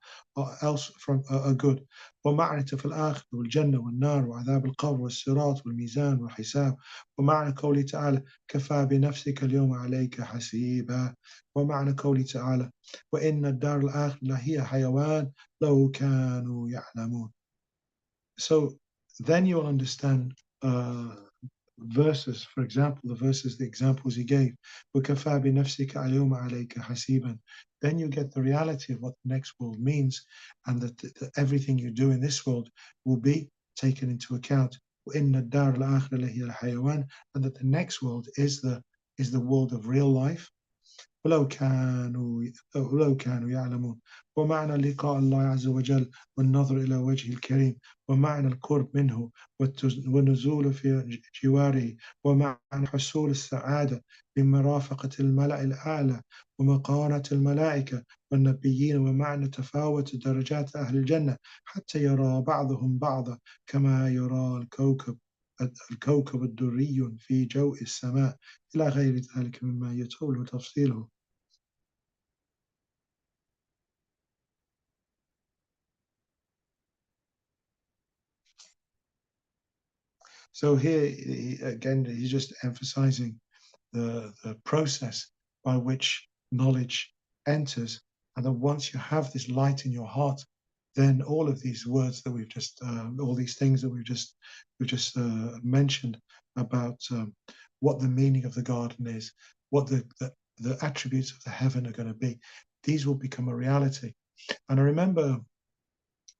else from are good. ومعنى في الآخرة والجنة والنار وعذاب القبر والصراط والميزان والحساب ومعنى قوله تعالى كفى بنفسك اليوم عليك حسيبا ومعنى قوله تعالى وإن الدار الآخرة لهي حيوان لو كانوا يعلمون. So then you'll understand verses, for example, the examples he gave. وَكَفَى بِنَفْسِكَ الْيَوْمَ عَلَيْكَ حَسِيبًا. Then you get the reality of what the next world means, and that everything you do in this world will be taken into account. وَإِنَّ الدَّارَ الْآخِرَةَ لَهِيَ الْحَيَوَانِ, and that the next world is the world of real life. ولو كانوا يعلمون. ومعنى لقاء الله عز وجل والنظر إلى وجهه الكريم ومعنى القرب منه والنزول في جواره ومعنى حصول السعادة بمرافقة الملأ الأعلى ومقارنة الملائكة والنبيين ومعنى تفاوت درجات أهل الجنة حتى يرى بعضهم بعضا كما يرى الكوكب الدري في جو السماء إلى غير ذلك مما يطول تفصيله. So here, again, he's just emphasizing the process by which knowledge enters, and that once you have this light in your heart, then all of these words that we've just, all these things that we've just mentioned about what the meaning of the garden is, what the attributes of the heaven are going to be, these will become a reality. And I remember, I'm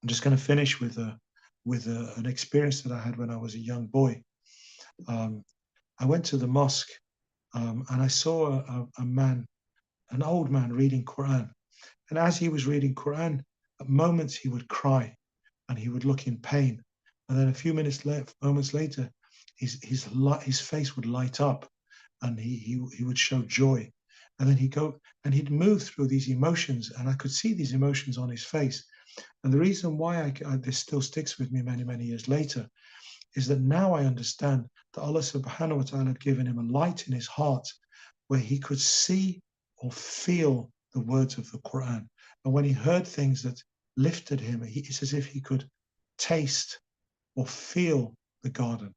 just going to finish with an experience that I had when I was a young boy. I went to the mosque and I saw a man, an old man, reading Quran. And as he was reading Quran, at moments he would cry and he would look in pain. And then a few moments later, his face would light up and he would show joy. And then he'd move through these emotions, and I could see these emotions on his face. And the reason why this still sticks with me many, many years later is that now I understand that Allah subhanahu wa ta'ala had given him a light in his heart where he could see or feel the words of the Quran. And when he heard things that lifted him, it's as if he could taste or feel the garden.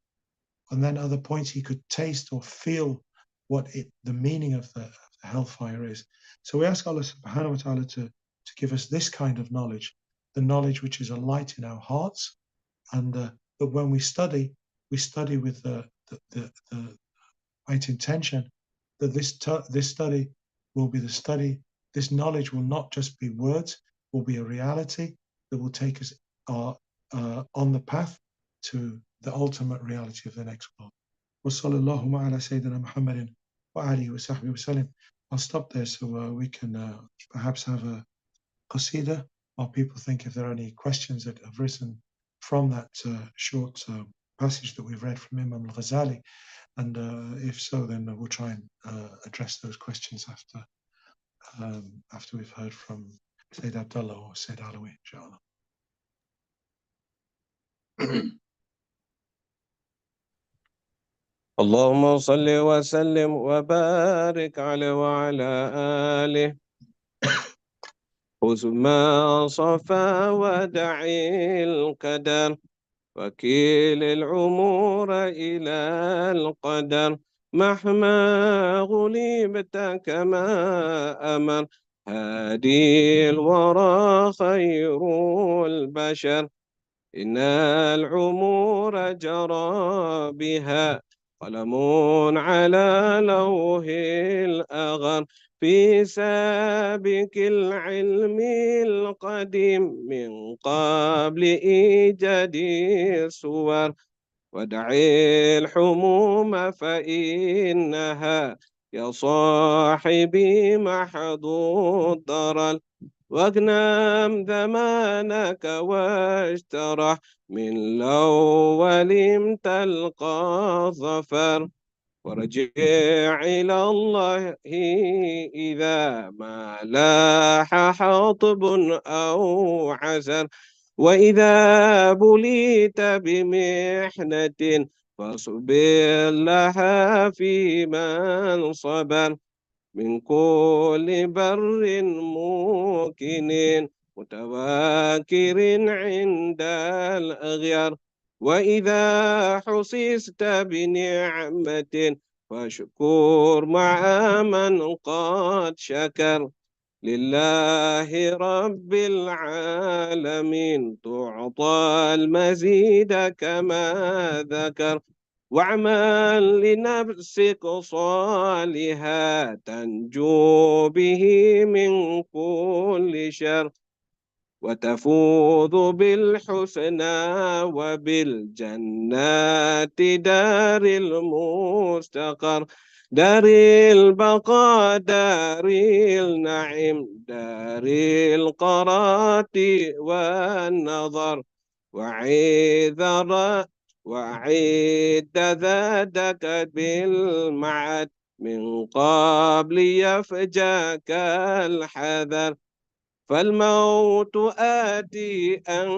And then other points he could taste or feel the meaning of the hellfire is. So we ask Allah subhanahu wa ta'ala to give us this kind of knowledge, the knowledge which is a light in our hearts, and that when we study with the right intention, that this study will be the study. This knowledge will not just be words, will be a reality that will take us on the path to the ultimate reality of the next world. وصلى الله على سيدنا محمد وآله وصحبه وسلم. I'll stop there so we can perhaps have a qasida while people think if there are any questions that have risen from that short passage that we've read from Imam al-Ghazali. And if so, then we'll try and address those questions after we've heard from Sayyid Abdullah or Sayyid Alawi, inshallah. اللهم صل وسلم وبارك عليه وعلى آله خذ ما صفى ودعي القدر وكيل الأمور إلى القدر مهما غلبت كما أمر هادي الورى خير البشر إن الأمور جرى بها قلم على لوح الأغر في سابق العلم القديم من قبل إيجاد الصور ودعي الحموم فإنها يا صاحبي محض الضرر واغنم زمانك واشترح من الأول تلقى ظفر ورجع إلى الله إذا ما لاح حطب أو عسر وإذا بليت بمحنة فاصبر لها في من صبر من كل بر موكن متواكر عند الأغيار وإذا حسست بنعمة فاشكر مع من قد شكر لله رب العالمين تعطى المزيد كما ذكر واعمل لنفسك صالحا تنجو به من كل شر وتفوز بالحسنى وبالجنات دار المستقر دار البقاء دار النعيم دار القرات والنظر وعيد ذاتك بالمعد من قبل يفجاك الحذر فالموت آتي أن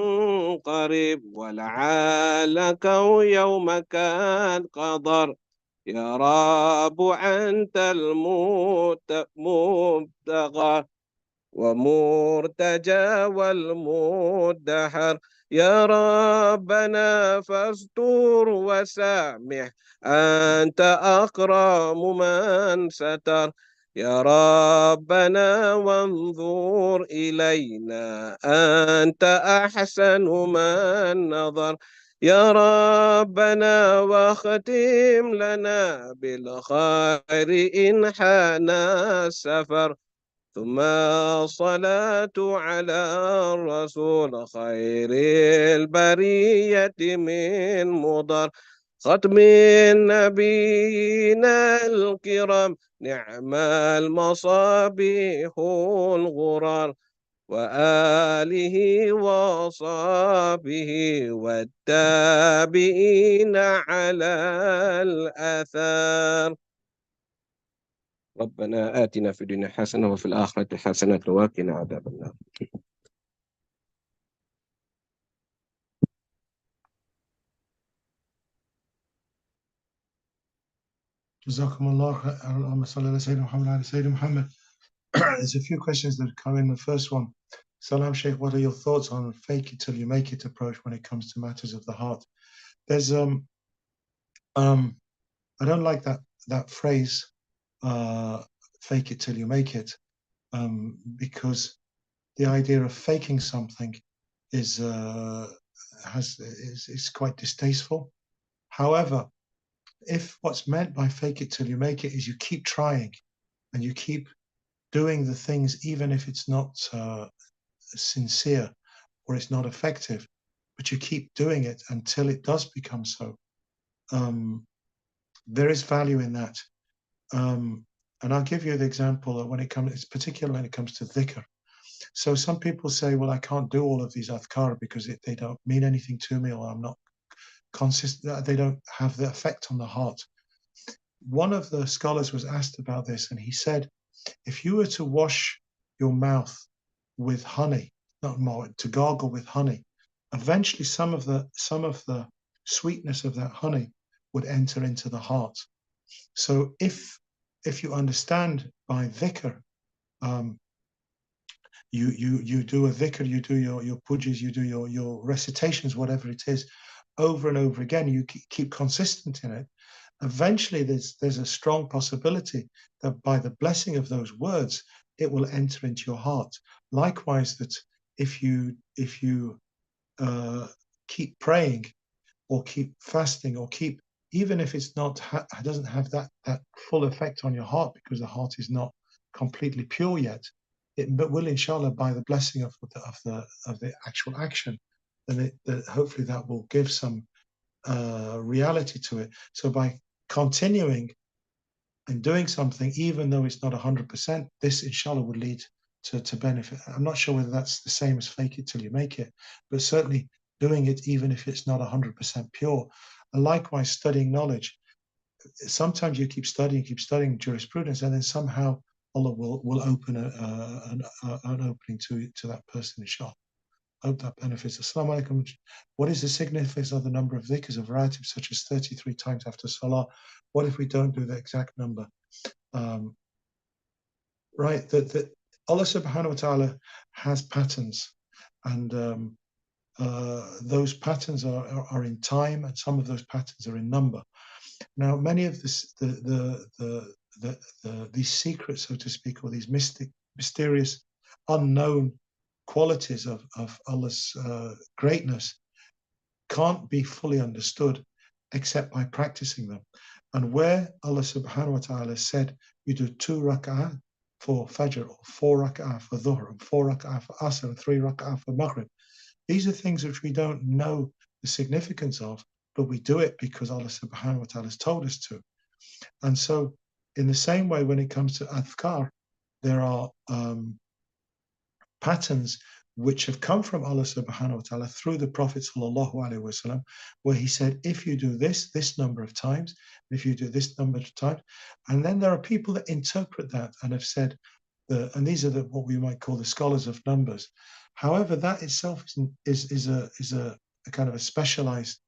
قريب ولعلك يوم كان قدر يا رب أنت المبتغى ومرتجى والمدحر يا ربنا فاستر وسامح أنت أكرم من ستر يا ربنا وانظر إلينا أنت أحسن من نظر يا ربنا واختم لنا بالخير إن حان السفر ثم الصلاة على الرسول خير البرية من مضر ختم نبينا الكرام نعم المصابيح الغرار وآله وصحبه والتابعين على الآثار ربنا آتنا في الدنيا حسنة وفي الآخرة حسنة وقنا عذاب النار. Jazakumullah. Allahumma salli ala Sayyidina Muhammad ala Sayyidina Muhammad. There's a few questions that come in. The first one, Salam Sheikh, what are your thoughts on fake it till you make it approach when it comes to matters of the heart? There's I don't like that phrase, fake it till you make it, because the idea of faking something is quite distasteful. However, if what's meant by fake it till you make it is you keep trying and you keep doing the things even if it's not sincere or it's not effective, but you keep doing it until it does become so, there is value in that. And I'll give you the example that when it comes, particularly when it comes to dhikr. So some people say, well, I can't do all of these adhkar because they don't mean anything to me, or I'm not consistent, they don't have the effect on the heart. One of the scholars was asked about this, and he said, if you were to wash your mouth with honey, not more, to gargle with honey, eventually some of the sweetness of that honey would enter into the heart. So if you understand by dhikr, you do a dhikr, you do your pujas, you do your recitations, whatever it is, over and over again, you keep consistent in it, eventually there's a strong possibility that by the blessing of those words, it will enter into your heart. Likewise, that if you keep praying or keep fasting or keep, even if it's not doesn't have that full effect on your heart because the heart is not completely pure yet, but will, inshallah, by the blessing of the actual action, then hopefully that will give some reality to it. So by continuing and doing something, even though it's not 100%, this inshallah would lead to benefit. I'm not sure whether that's the same as fake it till you make it, but certainly doing it even if it's not 100% pure. And likewise, studying knowledge. Sometimes you keep studying jurisprudence, and then somehow Allah will open an opening to that person, inshallah. I hope that benefits. Assalamu alaikum. What is the significance of the number of dhikrs of relatives, such as 33 times after salah? What if we don't do the exact number? Right, that Allah subhanahu wa ta'ala has patterns, and those patterns are in time, and some of those patterns are in number. Now, many of these secrets, so to speak, or these mysterious, unknown qualities of Allah's greatness can't be fully understood except by practicing them. And where Allah subhanahu wa ta'ala said you do 2 rak'ah for Fajr, or 4 rak'ah for Dhuhr, and 4 rak'ah for Asr, and 3 rak'ah for Maghrib, these are things which we don't know the significance of, but we do it because Allah subhanahu wa ta'ala has told us to. And so in the same way, when it comes to adhkar, there are patterns which have come from Allah subhanahu wa ta'ala through the Prophet sallallahu alaihi wasallam, where he said, if you do this number of times, if you do this number of times, and then there are people that interpret that and have said, and these are what we might call the scholars of numbers. However, that itself is a kind of a specialized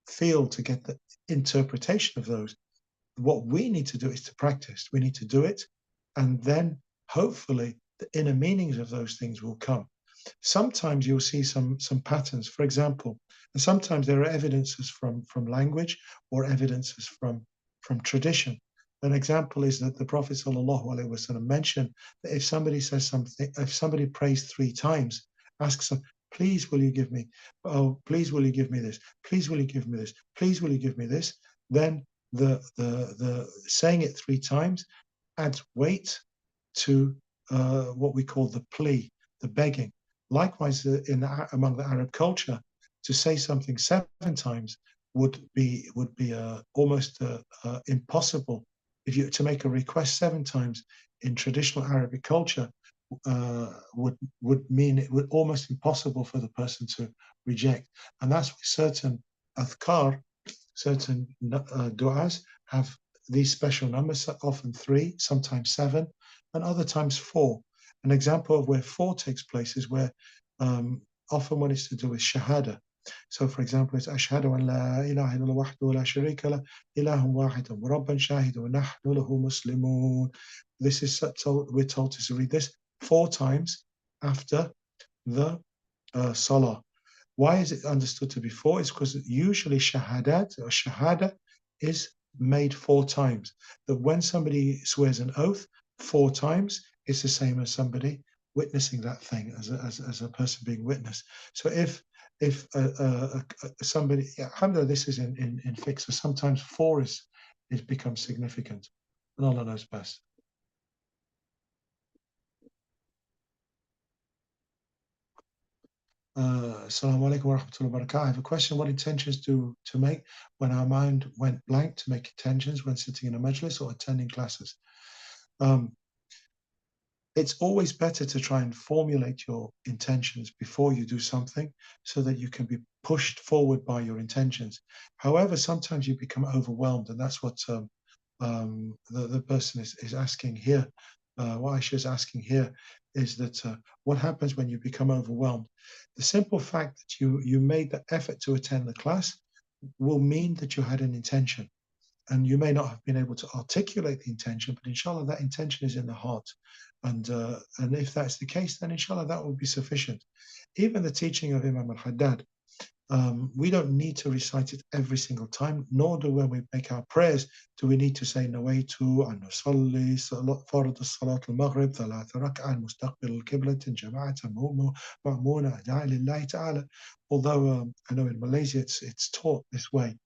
field to get the interpretation of those. What we need to do is to practice. We need to do it, and then hopefully the inner meanings of those things will come. Sometimes you'll see some patterns, for example, and sometimes there are evidences from language or evidences from tradition. An example is that the Prophet ﷺ mentioned that if somebody says something, if somebody prays 3 times, asks them, please will you give me, oh, please will you give me this, please will you give me this, please will you give me this, then the saying it 3 times adds weight to what we call the plea, the begging. Likewise, among the Arab culture, to say something 7 times would be almost impossible. If you to make a request 7 times in traditional Arabic culture would mean it would almost impossible for the person to reject. And that's why certain adhkar, certain du'as have these special numbers, often 3, sometimes 7, and other times 4. An example of where 4 takes place is where often when it's to do with shahada. So, for example, it's ashhadu an la ilaha illallah wahdahu la sharika lah ilahun wahidan wa rabban shahidan wa nahnu lahu muslimun. This is we're told to read this 4 times after the salah. Why is it understood to be 4? It's because usually shahadat or shahada is made 4 times. That when somebody swears an oath 4 times, it's the same as somebody witnessing that thing as a person being witnessed. So if somebody, alhamdulillah, this is in fiqh, so sometimes 4 is becomes significant, and Allah knows best. Assalamu alaikum wa rahmatullahi wa barakatuh. I have a question. What intentions to make when our mind went blank, to make intentions when sitting in a majlis or attending classes? It's always better to try and formulate your intentions before you do something so that you can be pushed forward by your intentions. However, sometimes you become overwhelmed, and that's what the person is asking here. What Aisha is asking here is that what happens when you become overwhelmed? The simple fact that you made the effort to attend the class will mean that you had an intention. And you may not have been able to articulate the intention, but inshallah, that intention is in the heart. And if that's the case, then inshallah, that will be sufficient. Even the teaching of Imam al-Haddad, we don't need to recite it every single time, nor do when we make our prayers, do we need to say, Nawaitu an nusalli farad as-salat al-maghrib thalatha rak'ah mustaqbil al-qiblat jama'atan ma'muna ada'a lillahi ta'ala. Although I know in Malaysia it's taught this way.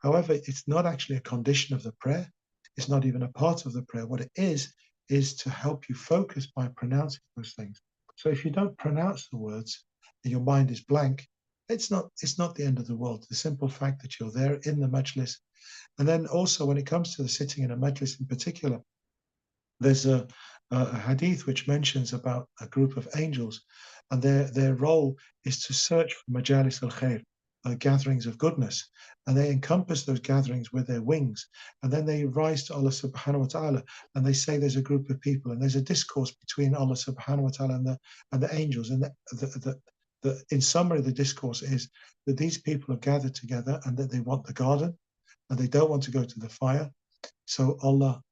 However, it's not actually a condition of the prayer. It's not even a part of the prayer. What it is to help you focus by pronouncing those things. So if you don't pronounce the words and your mind is blank, it's not the end of the world. The simple fact that you're there in the majlis. And then also when it comes to the sitting in a majlis in particular, there's a hadith which mentions about a group of angels, and their role is to search for majalis al-khair, gatherings of goodness, and they encompass those gatherings with their wings, and then they rise to Allah subhanahu wa ta'ala, and they say there's a group of people, and there's a discourse between Allah subhanahu wa ta'ala and the angels, and in summary, the discourse is that these people have gathered together and that they want the garden, and they don't want to go to the fire, so Allah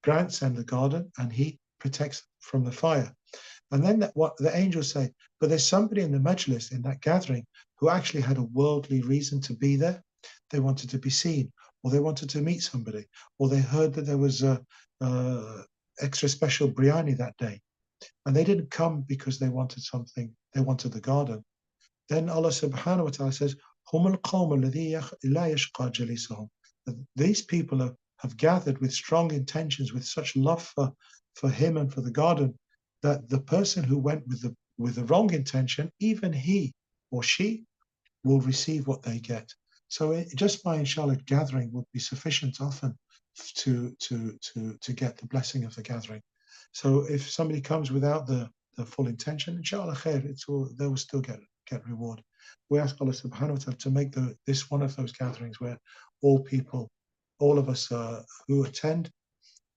grants them the garden, and He protects them from the fire. And then what the angels say, but there's somebody in the majlis, in that gathering, who actually had a worldly reason to be there. They wanted to be seen, or they wanted to meet somebody, or they heard that there was a extra special biryani that day, and they didn't come because they wanted something. They wanted the garden. Then Allah subhanahu wa ta'ala says, "Hum al-qawm alladhi la yashqa jalisahum." These people have gathered with strong intentions, with such love for him and for the garden, that the person who went with the wrong intention, even he or she will receive what they get. So just by inshallah gathering would be sufficient often to get the blessing of the gathering. So if somebody comes without the full intention, inshallah khair, they will still get reward. We ask Allah subhanahu wa ta'ala to make this one of those gatherings where all of us who attend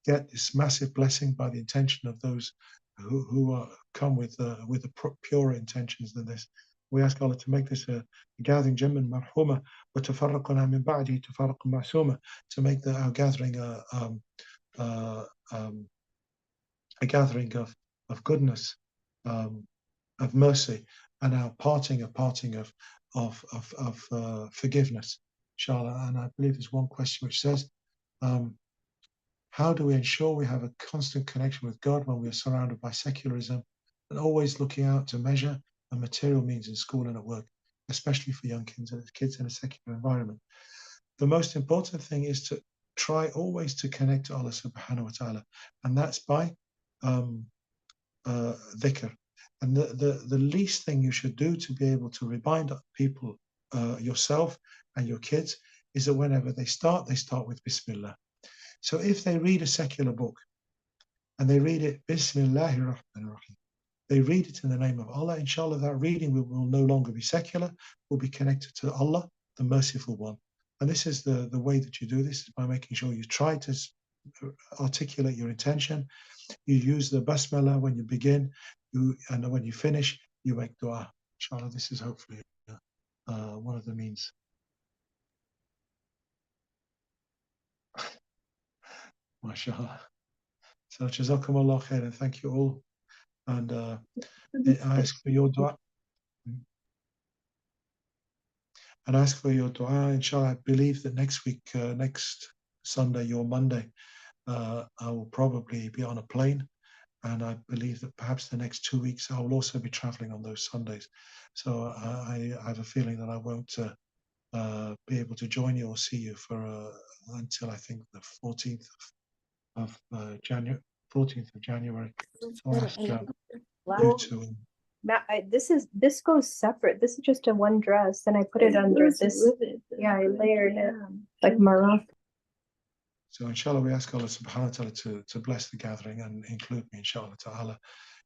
get this massive blessing by the intention of those who come with the purer intentions than this. We ask Allah to make this a gathering jamman marhuma wa tafarraquna min ba'di tafarraqan ma'suma, to make our gathering a gathering of goodness, of mercy, and our parting a parting of forgiveness, inshallah. And I believe there's one question which says, how do we ensure we have a constant connection with God when we are surrounded by secularism and always looking out to measure and material means in school and at work, especially for young kids in a secular environment? The most important thing is to try always to connect to Allah subhanahu wa ta'ala, and that's by dhikr. And the least thing you should do to be able to remind people, yourself and your kids, is that whenever they start with Bismillah. So if they read a secular book and they read it Bismillahir Rahmanir Rahim, they read it in the name of Allah, inshallah that reading will no longer be secular, will be connected to Allah, the merciful one. And this is the way that you do this, is by making sure you try to articulate your intention. You use the basmala when you begin, and when you finish, you make dua. Inshallah, this is hopefully one of the means. MashaAllah. So Jazakumullah khair, and thank you all. And I ask for your dua. And ask for your dua. Inshallah, I believe that next week, next Sunday or Monday, I will probably be on a plane, And I believe that perhaps the next 2 weeks I will also be traveling on those Sundays. So I have a feeling that I won't be able to join you or see you for until I think the 14th of January. 14th of January. I'll ask you to. This goes separate. This is just a one dress, and I put it under this. Yeah, I layered it like Morocco. So inshallah, we ask Allah subhanahu wa ta'ala to bless the gathering and include me, inshallah ta'ala,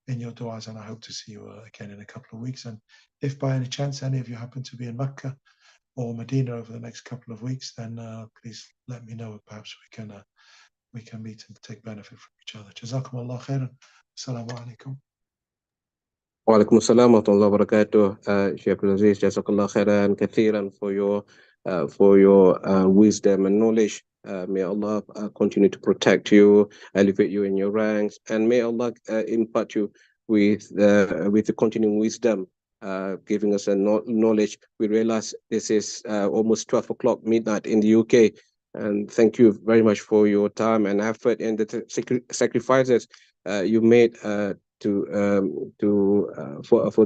in your du'as, and I hope to see you again in a couple of weeks. And if by any chance any of you happen to be in Mecca or Medina over the next couple of weeks, then please let me know. Perhaps we can meet and take benefit from each other. Jazakum Allah khairan. Assalamu alaikum. وعليكم السلام ورحمة الله وبركاته. Sheikh Aziz, Jazakallah khairan kathiran for your wisdom and knowledge. May Allah continue to protect you, elevate you in your ranks, and may Allah impart you with the continuing wisdom, giving us a knowledge. We realize this is almost 12 o'clock midnight in the UK, and thank you very much for your time and effort and the sacrifices you made for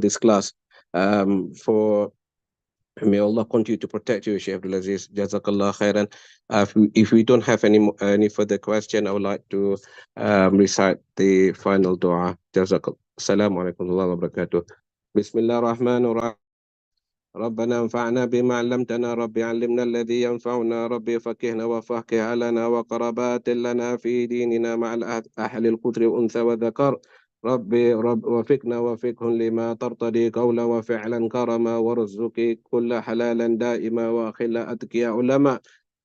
this class. May Allah continue to protect you, Sheikh Abdul Aziz. Jazakallah khairan. If we don't have any further question, I would like to recite the final dua. Jazakallah. Assalamu alaikum wa barakatuh. Bismillah ar-Rahman ar-Rahim. ربنا انفعنا بما علمتنا ربي علمنا الذي ينفعنا ربي فكهنا وفكه لنا وقربات لنا في ديننا مع أهل القدر أنثى وذكر ربي وفقنا وفقهم لما ترتضي قولا وفعلا كرما وارزقي كل حلالا دائما وخلا أتقياء علماء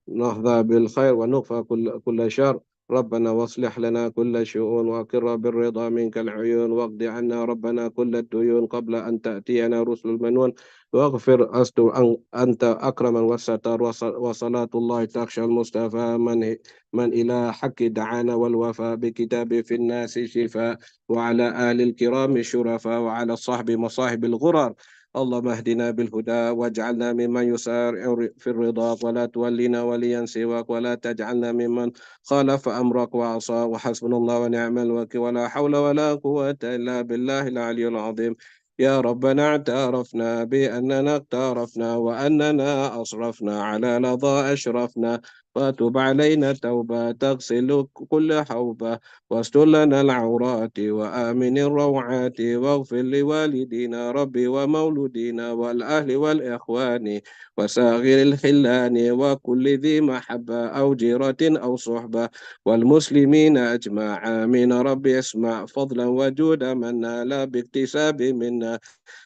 نهضى بالخير ونخفى كل شر ربنا واصلح لنا كل شؤون وأقر بالرضا منك العيون واقض عنا ربنا كل الديون قبل أن تأتينا رسل المنون واغفر أستر أنت أكرما والستر وصلاة الله تخشى المصطفى من إلى حق دعانا والوفاء بكتاب في الناس شفاء وعلى آل الكرام الشرفاء وعلى الصحب مصاحب الغرر اللهم اهدنا بالهدى واجعلنا ممن يسارع في الرضا ولا تولنا وليا سواك ولا تجعلنا ممن خالف أمرك وعصى وحسبنا الله ونعم الوكيل ولا حول ولا قوة إلا بالله العلي العظيم يا ربنا اعترفنا بأننا اقترفنا وأننا أصرفنا على لظى أشرفنا فتب علينا توبة تغسل كل حوبة واستر لنا العورات وآمن الروعات واغفر لوالدينا ربي ومولودينا والأهل والإخوان وساغر الخلان وكل ذي محبة أو جيرة أو صحبة والمسلمين أجمع من ربي اسمع فضلا وجودا من نال باكتساب منا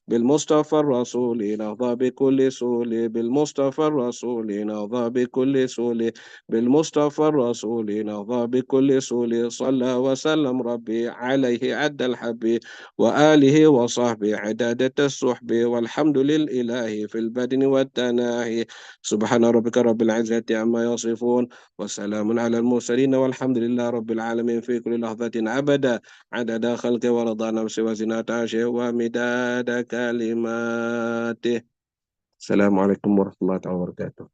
بالمصطفى الرسول نهضى بكل سول بالمصطفى الرسول نهضى بكل سول بالمصطفى الرسول نهضى بكل سول صلى وسلم ربي عليه عد الحبيب وآله وصحبه عدادة الصحب والحمد لله في البدن والتناهي سبحان ربك رب العزة عما يصفون وسلام على المرسلين والحمد لله رب العالمين في كل لحظة أبدا عدد خلق ورضا نفسه وزنة عرشه ومداد كلماته السلام عليكم ورحمة الله وبركاته.